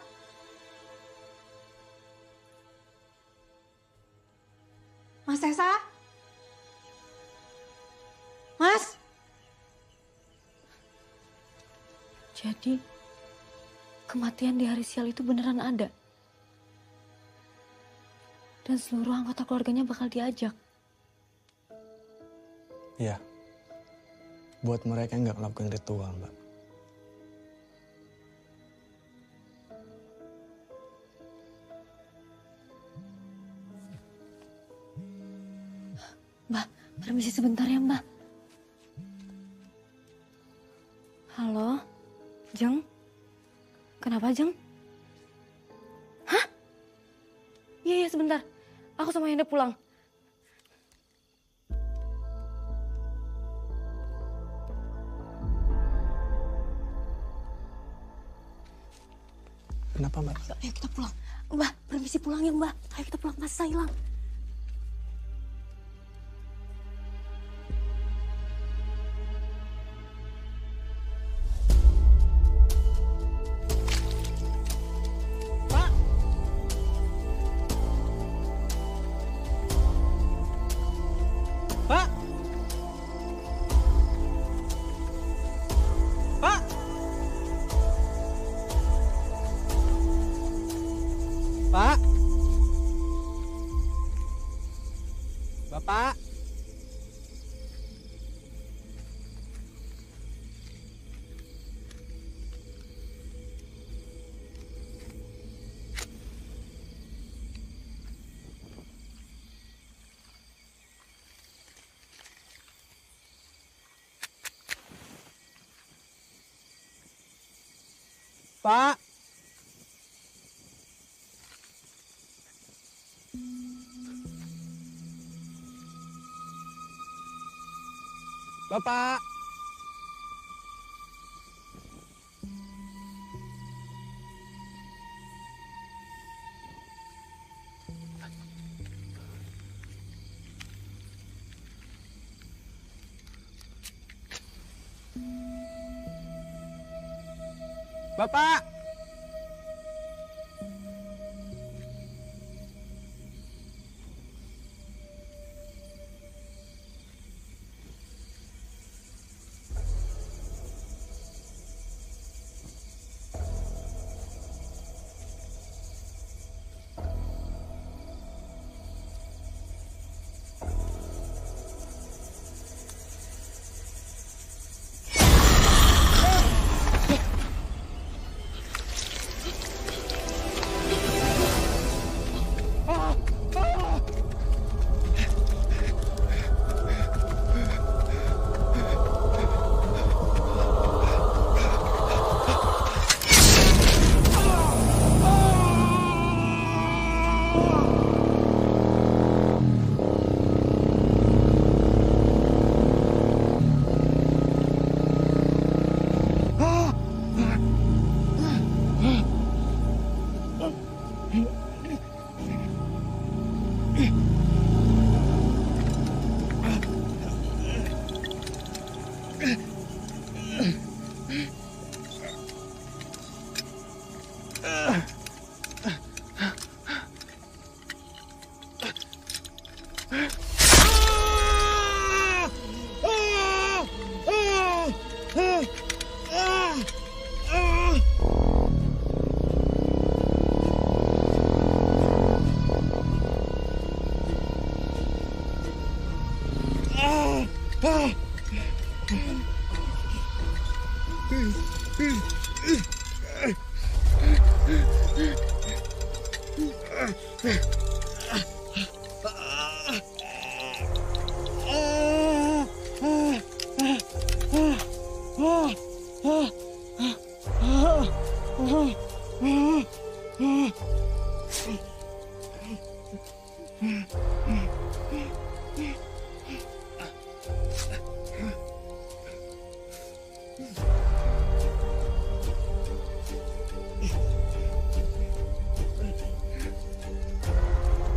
Mas Esa? Mas? Jadi, kematian di hari sial itu beneran ada. Dan seluruh anggota keluarganya bakal diajak. Iya. Buat mereka yang nggak ngelakuin ritual, Mbak. Mbak, permisi sebentar ya, Mbak. Halo, Jeng? Kenapa, Jeng? Hah? Iya, sebentar. Aku sama Yanda pulang. Kenapa, Mbak? Ayo kita pulang. Mbak, permisi pulang ya, Mbak. Ayo kita pulang, Mas Saya hilang. Pak? Bapak? Pak? Bapak? Bapak?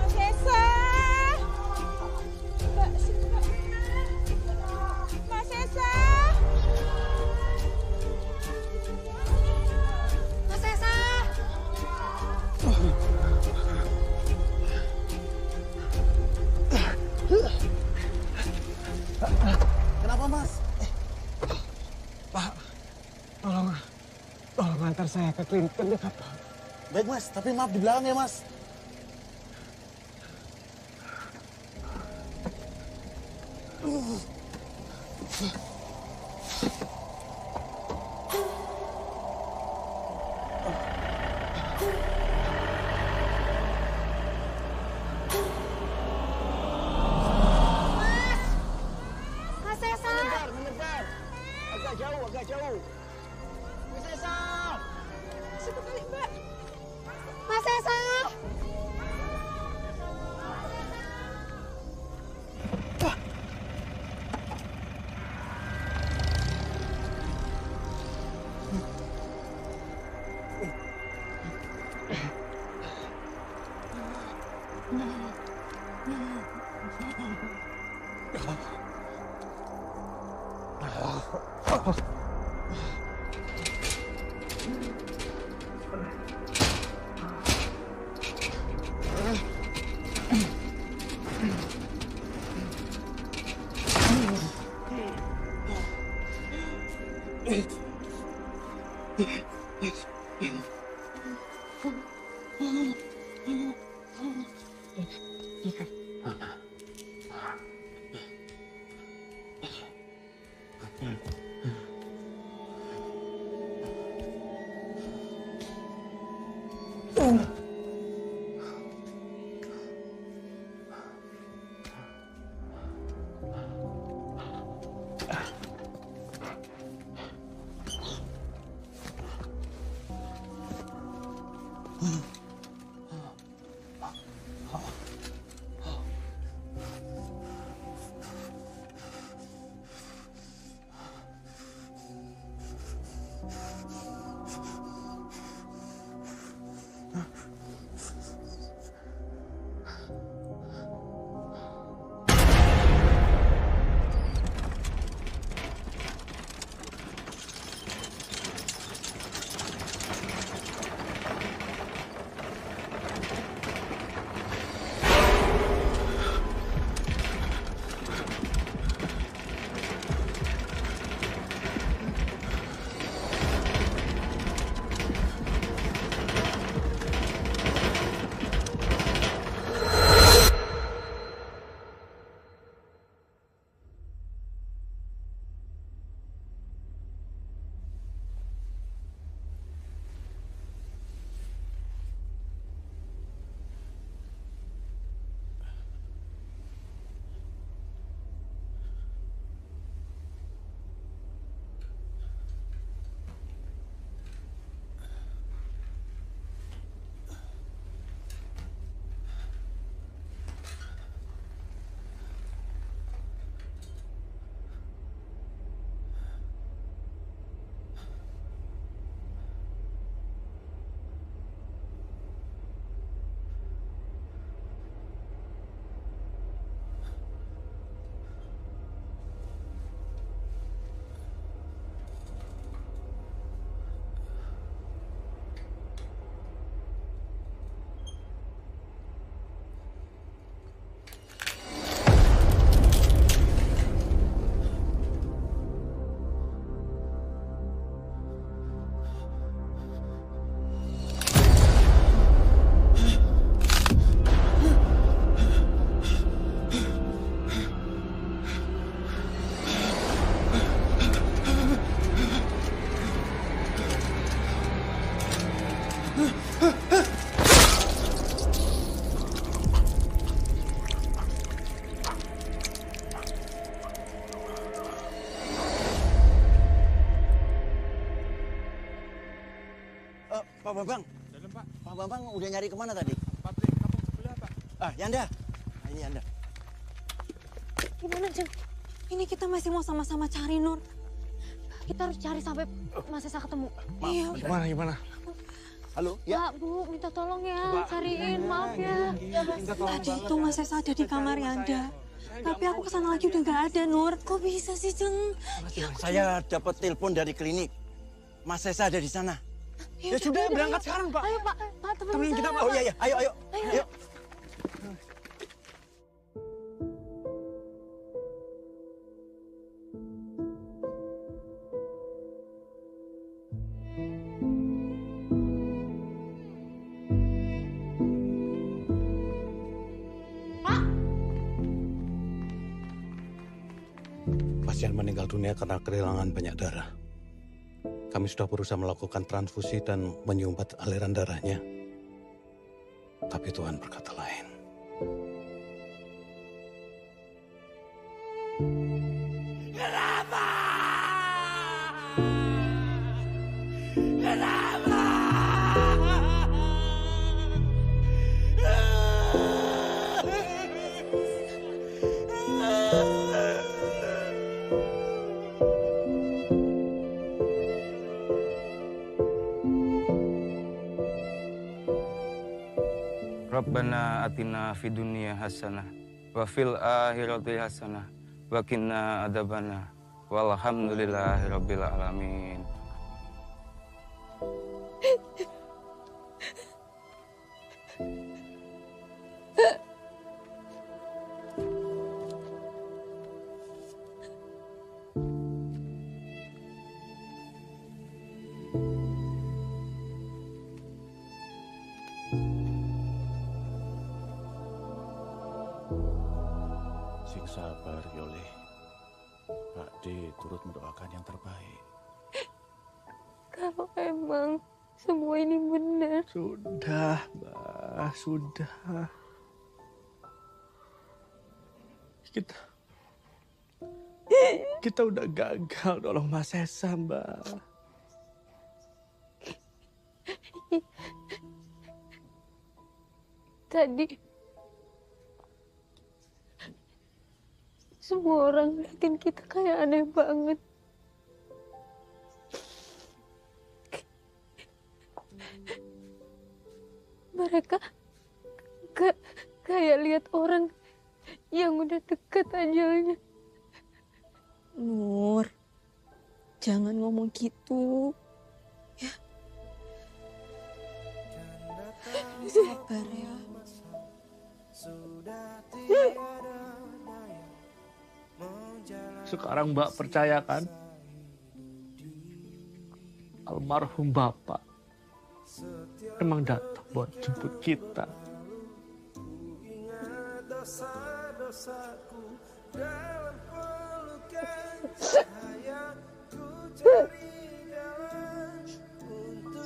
Mas Esa. Mas Esa. Mas Esa. Tolong antar saya ke klinik terdekat, Pak. Baik mas, tapi maaf di belakang ya mas. Mas Esa. Mendebar. Agak jauh. Mas Esa. Satu kali, Mbak. Mas Esa. Pak Bambang. Dalam, Pak. Pak Bambang udah nyari kemana tadi? Pabrik kampung sebelah, Pak. Yanda. Nah, ini Yanda. Gimana, Jeng? Ini kita masih mau sama-sama cari Nur. Kita harus cari sampai Mas Esa ketemu. Iya. Gimana? Halo, ya. Pak, Bu, minta tolong ya, cariin, maaf ya. Tadi itu Mas Esa ada di kamar Yanda. Tapi aku kesana lagi udah nggak ada, Nur. Kok bisa sih, Jeng? Saya dapat telepon dari klinik. Mas Esa ada di sana. Ya sudah, berangkat sekarang, Pak. Ayo, Pak. Pak, temenin kita, saya. Pak. Oh iya, ayo. Ayo. meninggal dunia karena kehilangan banyak darah. Kami sudah berusaha melakukan transfusi dan menyumbat aliran darahnya. Tapi Tuhan berkata lain. Kenapa? Kenapa? Rabbana atina fid dunya hasanah wa fil akhirati hasanah wa qina adzabannar. Walhamdulillahirabbil alamin. Sing sabar, Yoleh. Pak D turut mendoakan yang terbaik. Kalau emang semua ini benar. Sudah, Mbak, sudah. Kita udah gagal nolong Mas Esa, Mbak. Tadi semua orang ngeliatin kita kayak aneh banget. Mereka kayak lihat orang yang udah deket ajalnya. Nur, jangan ngomong gitu. Ya. Sabar ya. Sekarang Mbak percayakan almarhum Bapak emang datang buat jemput kita.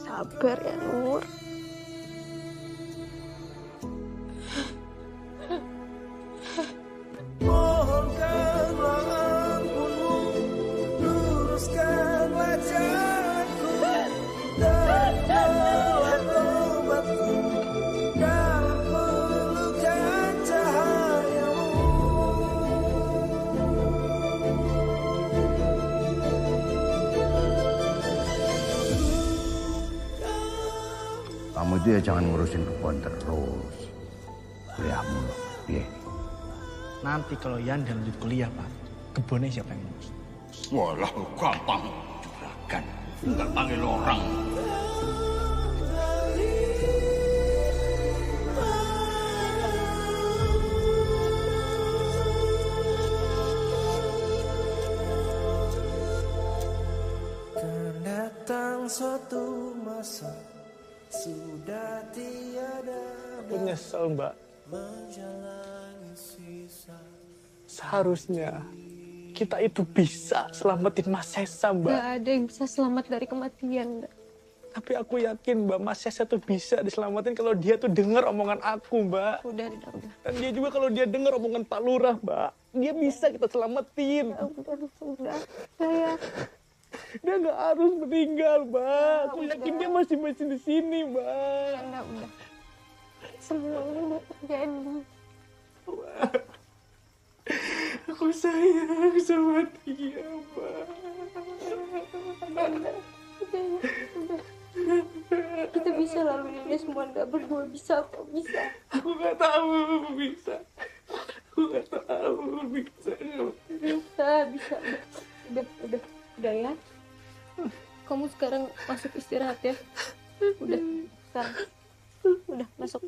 Sabar ya Nur. Mohonkanlah ampunmu, luruskanlah jalanku, terimalah tobatku dalam pelukan cahayamu. Kamu itu ya jangan ngurusin kebun terus. Kuliah mulu, piye? Nanti kalau Yanda lanjut kuliah, Pak, kebunnya siapa yang ngurus? Walah, gampang. Juragan, tinggal panggil orang. Kan datang suatu masa sudah tiada Aku nyesel, Mbak. menjalani sisa. Seharusnya kita itu bisa selamatin Mas Esa, Mbak. Gak ada yang bisa selamat dari kematian, Mbak. Tapi aku yakin Mbak, Mas Esa tuh bisa diselamatin kalau dia tuh denger omongan aku, Mbak. Udah. Dan dia juga kalau dia denger omongan Pak Lurah, Mbak, dia bisa kita selamatin. Udah. Saya Dia nggak harus meninggal, Mbak. Aku yakin dia masih di sini, Mbak. udah. Semua ini udah terjadi. Aku sayang sama dia, Mbak. Udah. Kita bisa lalui ini semua, nggak berdua bisa kok, bisa. Aku nggak tahu bisa. Aku nggak tahu bisa. Bisa. Udah ya. Kamu sekarang masuk istirahat ya. Udah, sekarang. Udah, masuk.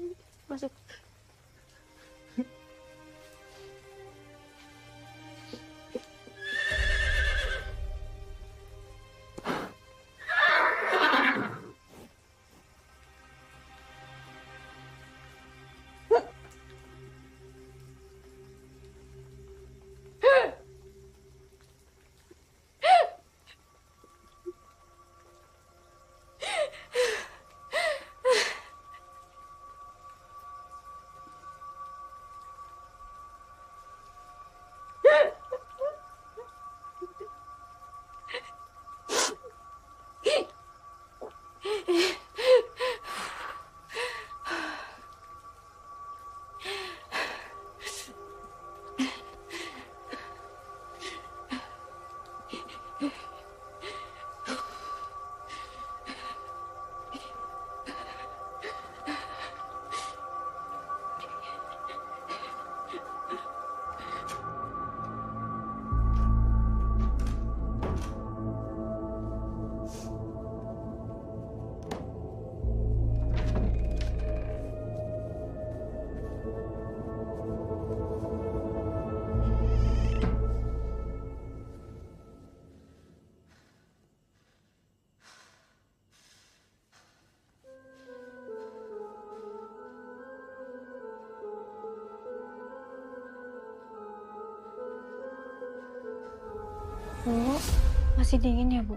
masih dingin ya, Bu?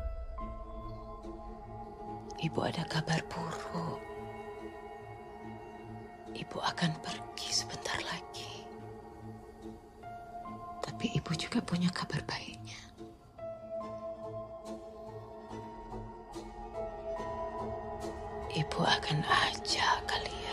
Ibu ada kabar buruk. Ibu akan pergi sebentar lagi. Tapi ibu juga punya kabar baiknya. Ibu akan ajak kalian.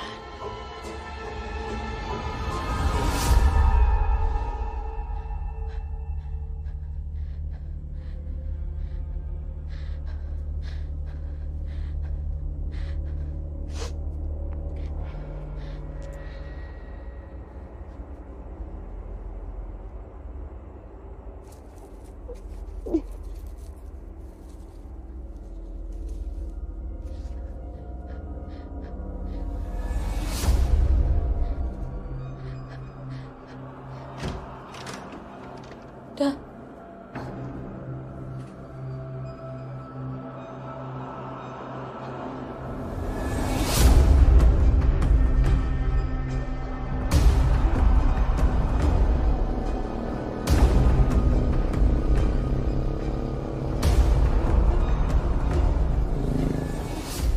Dah.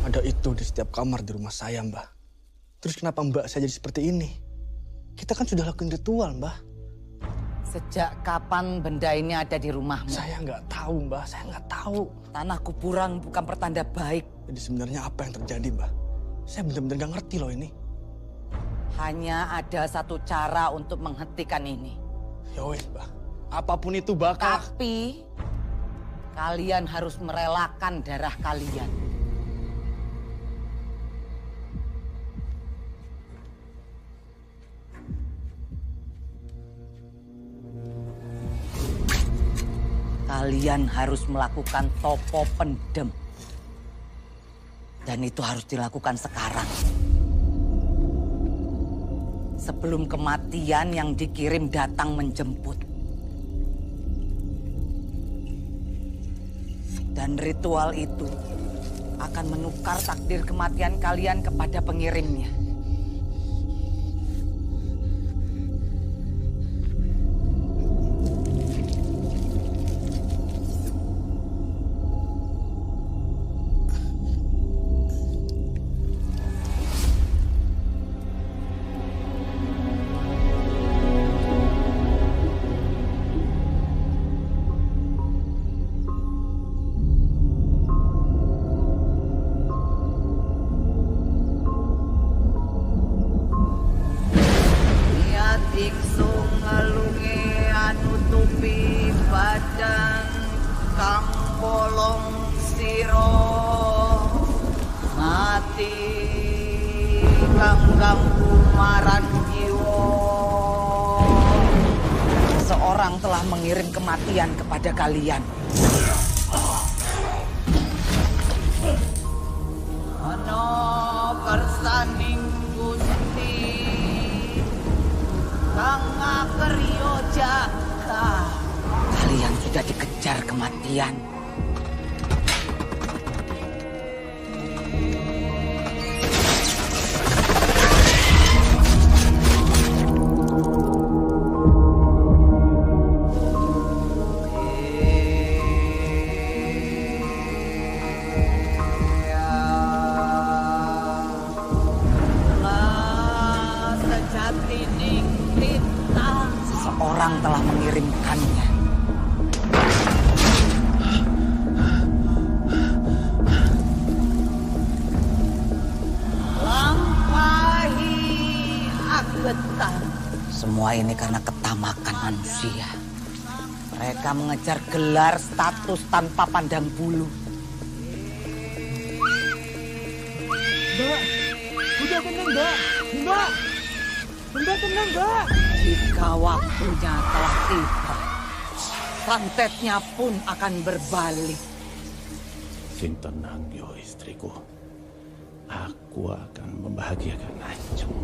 Ada itu di setiap kamar di rumah saya, Mbah. Terus kenapa Mbak saya jadi seperti ini? Kita kan sudah lakuin ritual, Mbah. Sejak kapan benda ini ada di rumahmu? Saya nggak tahu, Mbah. Saya nggak tahu. Tanah kuburan bukan pertanda baik. Jadi sebenarnya apa yang terjadi, Mbah? Saya benar-benar nggak ngerti loh ini. Hanya ada satu cara untuk menghentikan ini. Ya wes, Mbah. Apapun itu bakal... Tapi kalian harus merelakan darah kalian. Kalian harus melakukan topo pendem. Dan itu harus dilakukan sekarang. Sebelum kematian yang dikirim datang menjemput. Dan ritual itu akan menukar takdir kematian kalian kepada pengirimnya. Seseorang telah mengirim kematian kepada kalian. Ono kersaning Gusti kang ngakeryo jaga. Kalian sudah dikejar kematian. Seseorang telah mengirimkannya. Lampahi agetan. Semua ini karena ketamakan manusia. Mereka mengejar gelar status tanpa pandang bulu. Mbak, udah tenang, Mbak. Mbak, Mbak tenang, Mbak. Jika waktunya telah tiba, santetnya pun akan berbalik. Sing tenang yo istriku. Aku akan membahagiakan Ajeng.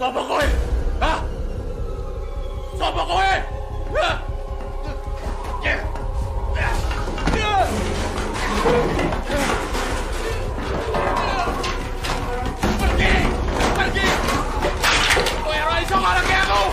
Sapa kowe? Hah? Sapa kowe? Hah? Pergi! Pergi! Kowe ora iso ngalahke aku.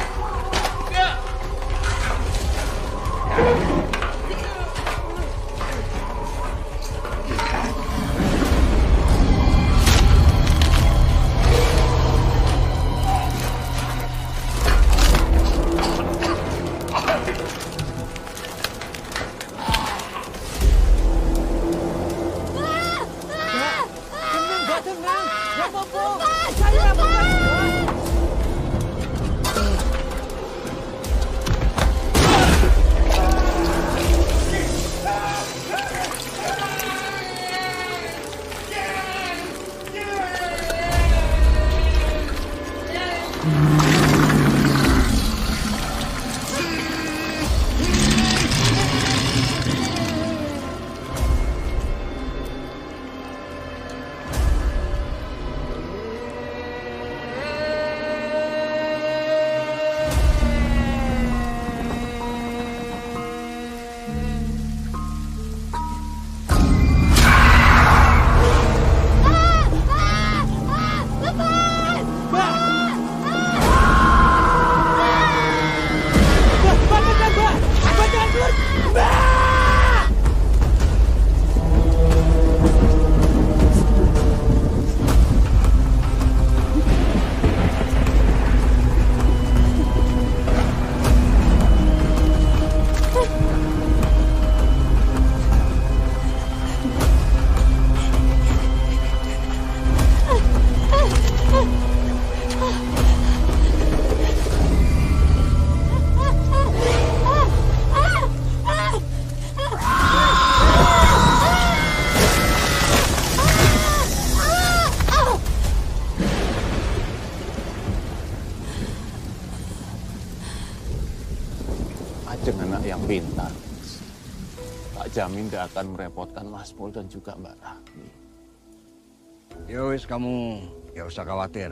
Ajeng anak yang pintar. Tak jamin gak akan merepotkan Mas Pol dan juga Mbak Rahmi. Ya wis, kamu gak usah khawatir.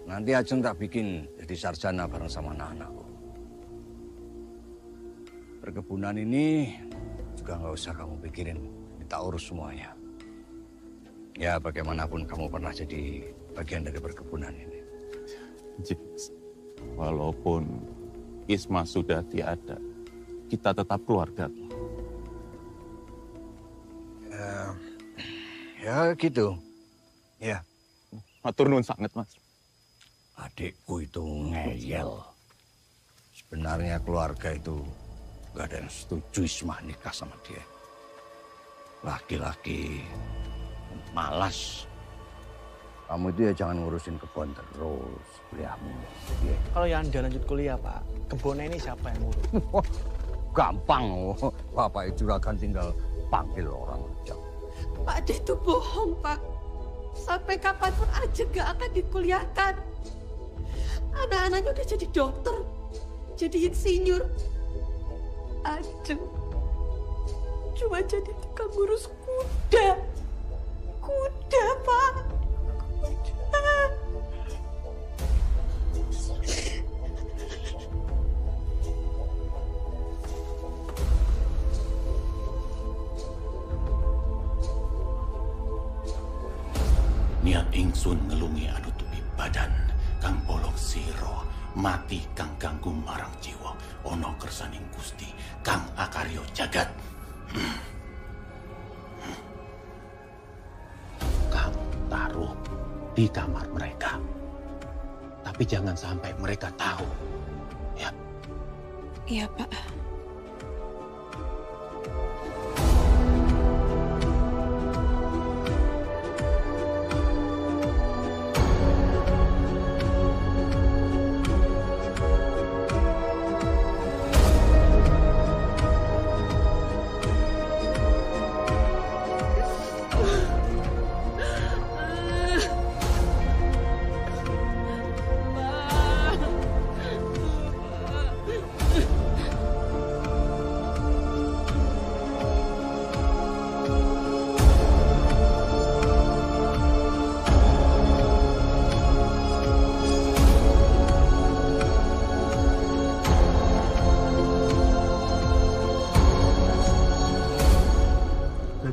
Nanti Ajeng tak bikin jadi sarjana bareng sama anak-anakku. Perkebunan ini juga nggak usah kamu pikirin, kita urus semuanya. Ya bagaimanapun kamu pernah jadi bagian dari perkebunan ini. Walaupun Isma sudah tiada, kita tetap keluarga. Ya gitu. Ya. Matur nuwun sangat, Mas. Adikku itu ngeyel. Sebenarnya keluarga itu gak ada yang setuju Isma nikah sama dia. Laki-laki malas. Kamu itu ya jangan ngurusin kebun terus, kuliahmu. Ya. Kalau Yanda lanjut kuliah, Pak, kebunnya ini siapa yang ngurus? Gampang, Bapak itu akan tinggal panggil orang aja. Pak De itu bohong, Pak. Sampai kapanpun aja gak akan dikuliahkan. Anak-anaknya udah jadi dokter, jadi insinyur. Ajeng cuma jadi tukang ngurus kuda. Kuda, Pak. Kuda. Niat ingsun ngelungi anutupi badan kang bolong siro, mati kang ganggu marang jiwa, ono kersaning Gusti kang akaryo jagat. Kamu taruh di kamar mereka, tapi jangan sampai mereka tahu, ya. Iya, Pak.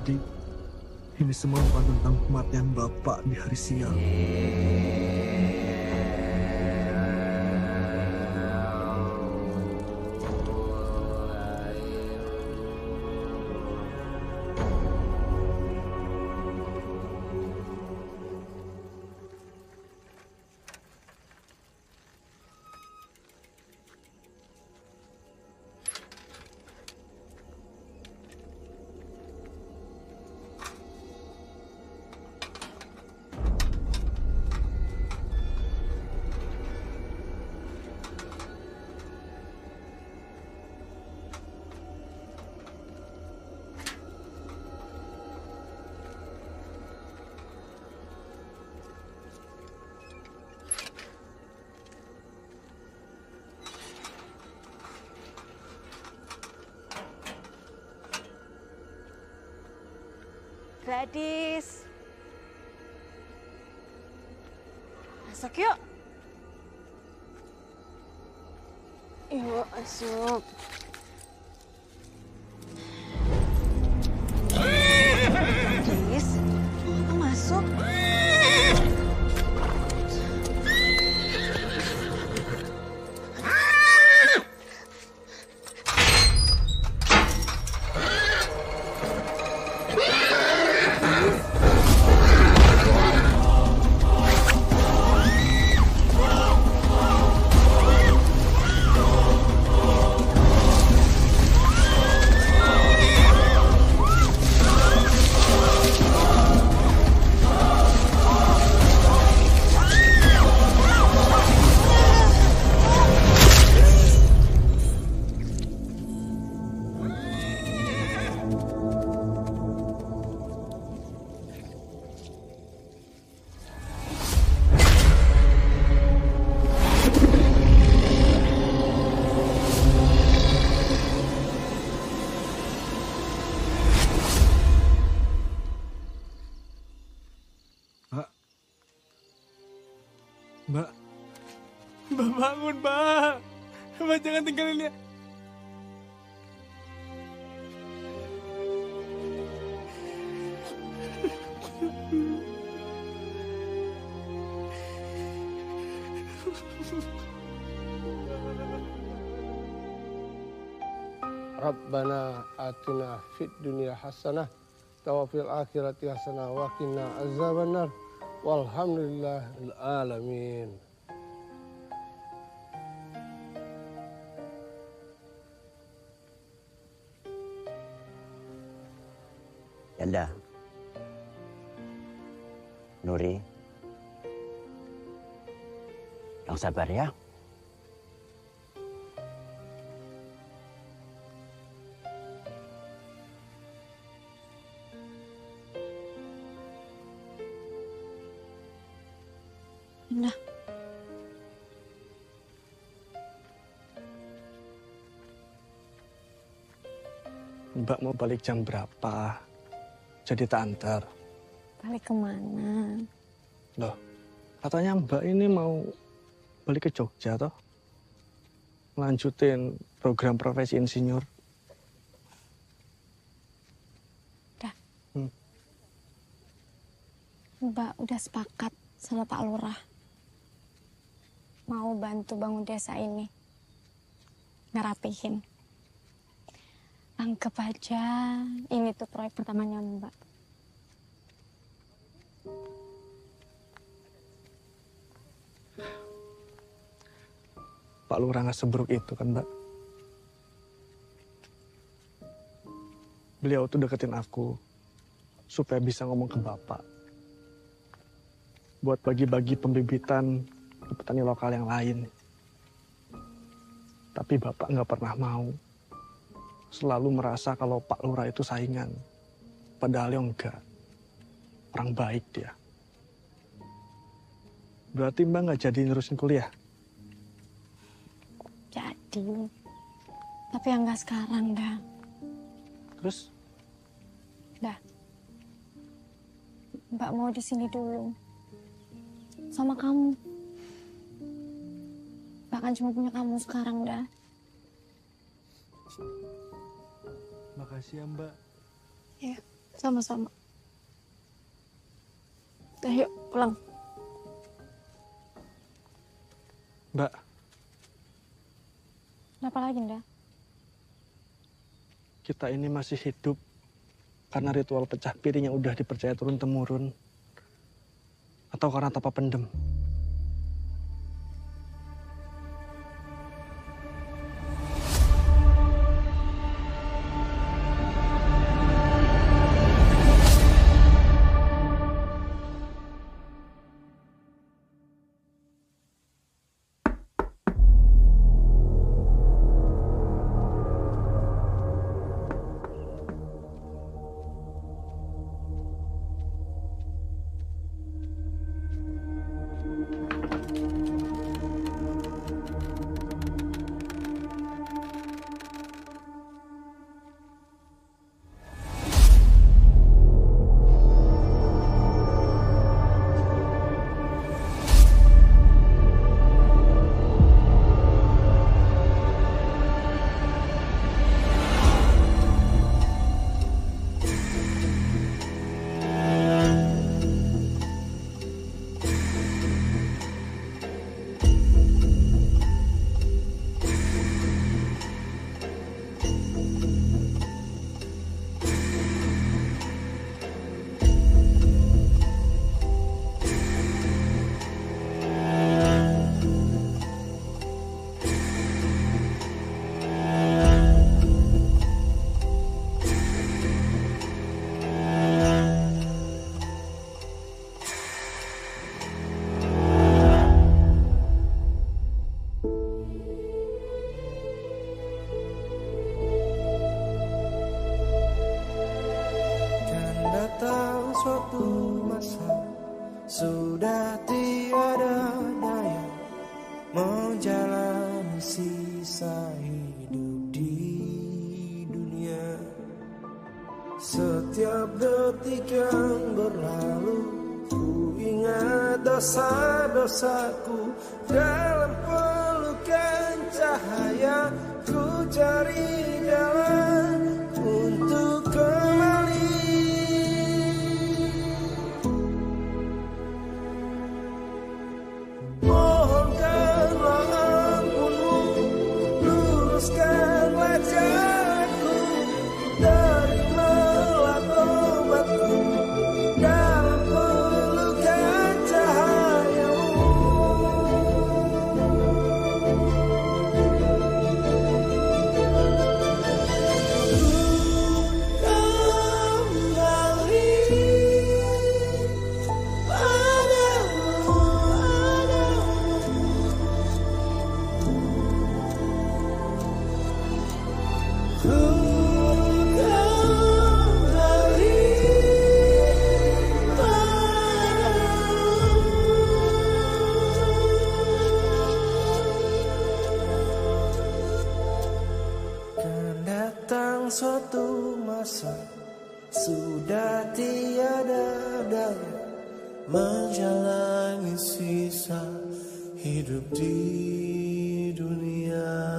Jadi, ini semua bukan tentang kematian Bapak di hari siang. Gladys. Masuk yuk. Yuk, masuk. Gladys, masuk. Mbak. Mbak bangun, Mbak. Mbak jangan tinggalin dia. Rabbana atina fid dunya hasanah wa fil akhirati hasanah wa qina azabannar. Walhamdulillahil alamin. Yanda, Nuri, yang sabar ya. Nah. Mbak mau balik jam berapa? Jadi tak antar. Balik kemana? Loh, katanya Mbak ini mau balik ke Jogja toh? Lanjutin program profesi insinyur. Udah. Mbak udah sepakat sama Pak Lurah. Mau bantu bangun desa ini. Ngerapihin. Anggap aja ini tuh proyek pertamanya Mbak. Pak Lurah nggak seburuk itu kan, Mbak? Beliau tuh deketin aku supaya bisa ngomong ke Bapak. Buat bagi-bagi pembibitan ke petani lokal yang lain. Tapi Bapak nggak pernah mau. Selalu merasa kalau Pak Lurah itu saingan. Padahal yang enggak. Orang baik dia. Berarti Mbak nggak jadi nerusin kuliah? Jadi. Tapi yang nggak sekarang dah. Terus? Dah. Mbak mau di sini dulu. Sama kamu. Bahkan cuma punya kamu sekarang dah. Makasih ya Mbak. Ya. Sama-sama. Nah, yuk pulang. Mbak. Kenapa lagi, Nda? Kita ini masih hidup karena ritual pecah piring yang udah dipercaya turun-temurun. Atau karena tapa pendem. suatu masa sudah tiada daya menjalani sisa hidup di dunia. Setiap detik yang berlalu ku ingat dosa-dosaku, dalam pelukan cahaya ku cari jalan untuk kembali. Mohonkanlah ampunmu, luruskanlah jalanku, terimalah tobatku dalam pelukan cahayamu. Suatu masa sudah tiada daya menjalani sisa hidup di dunia.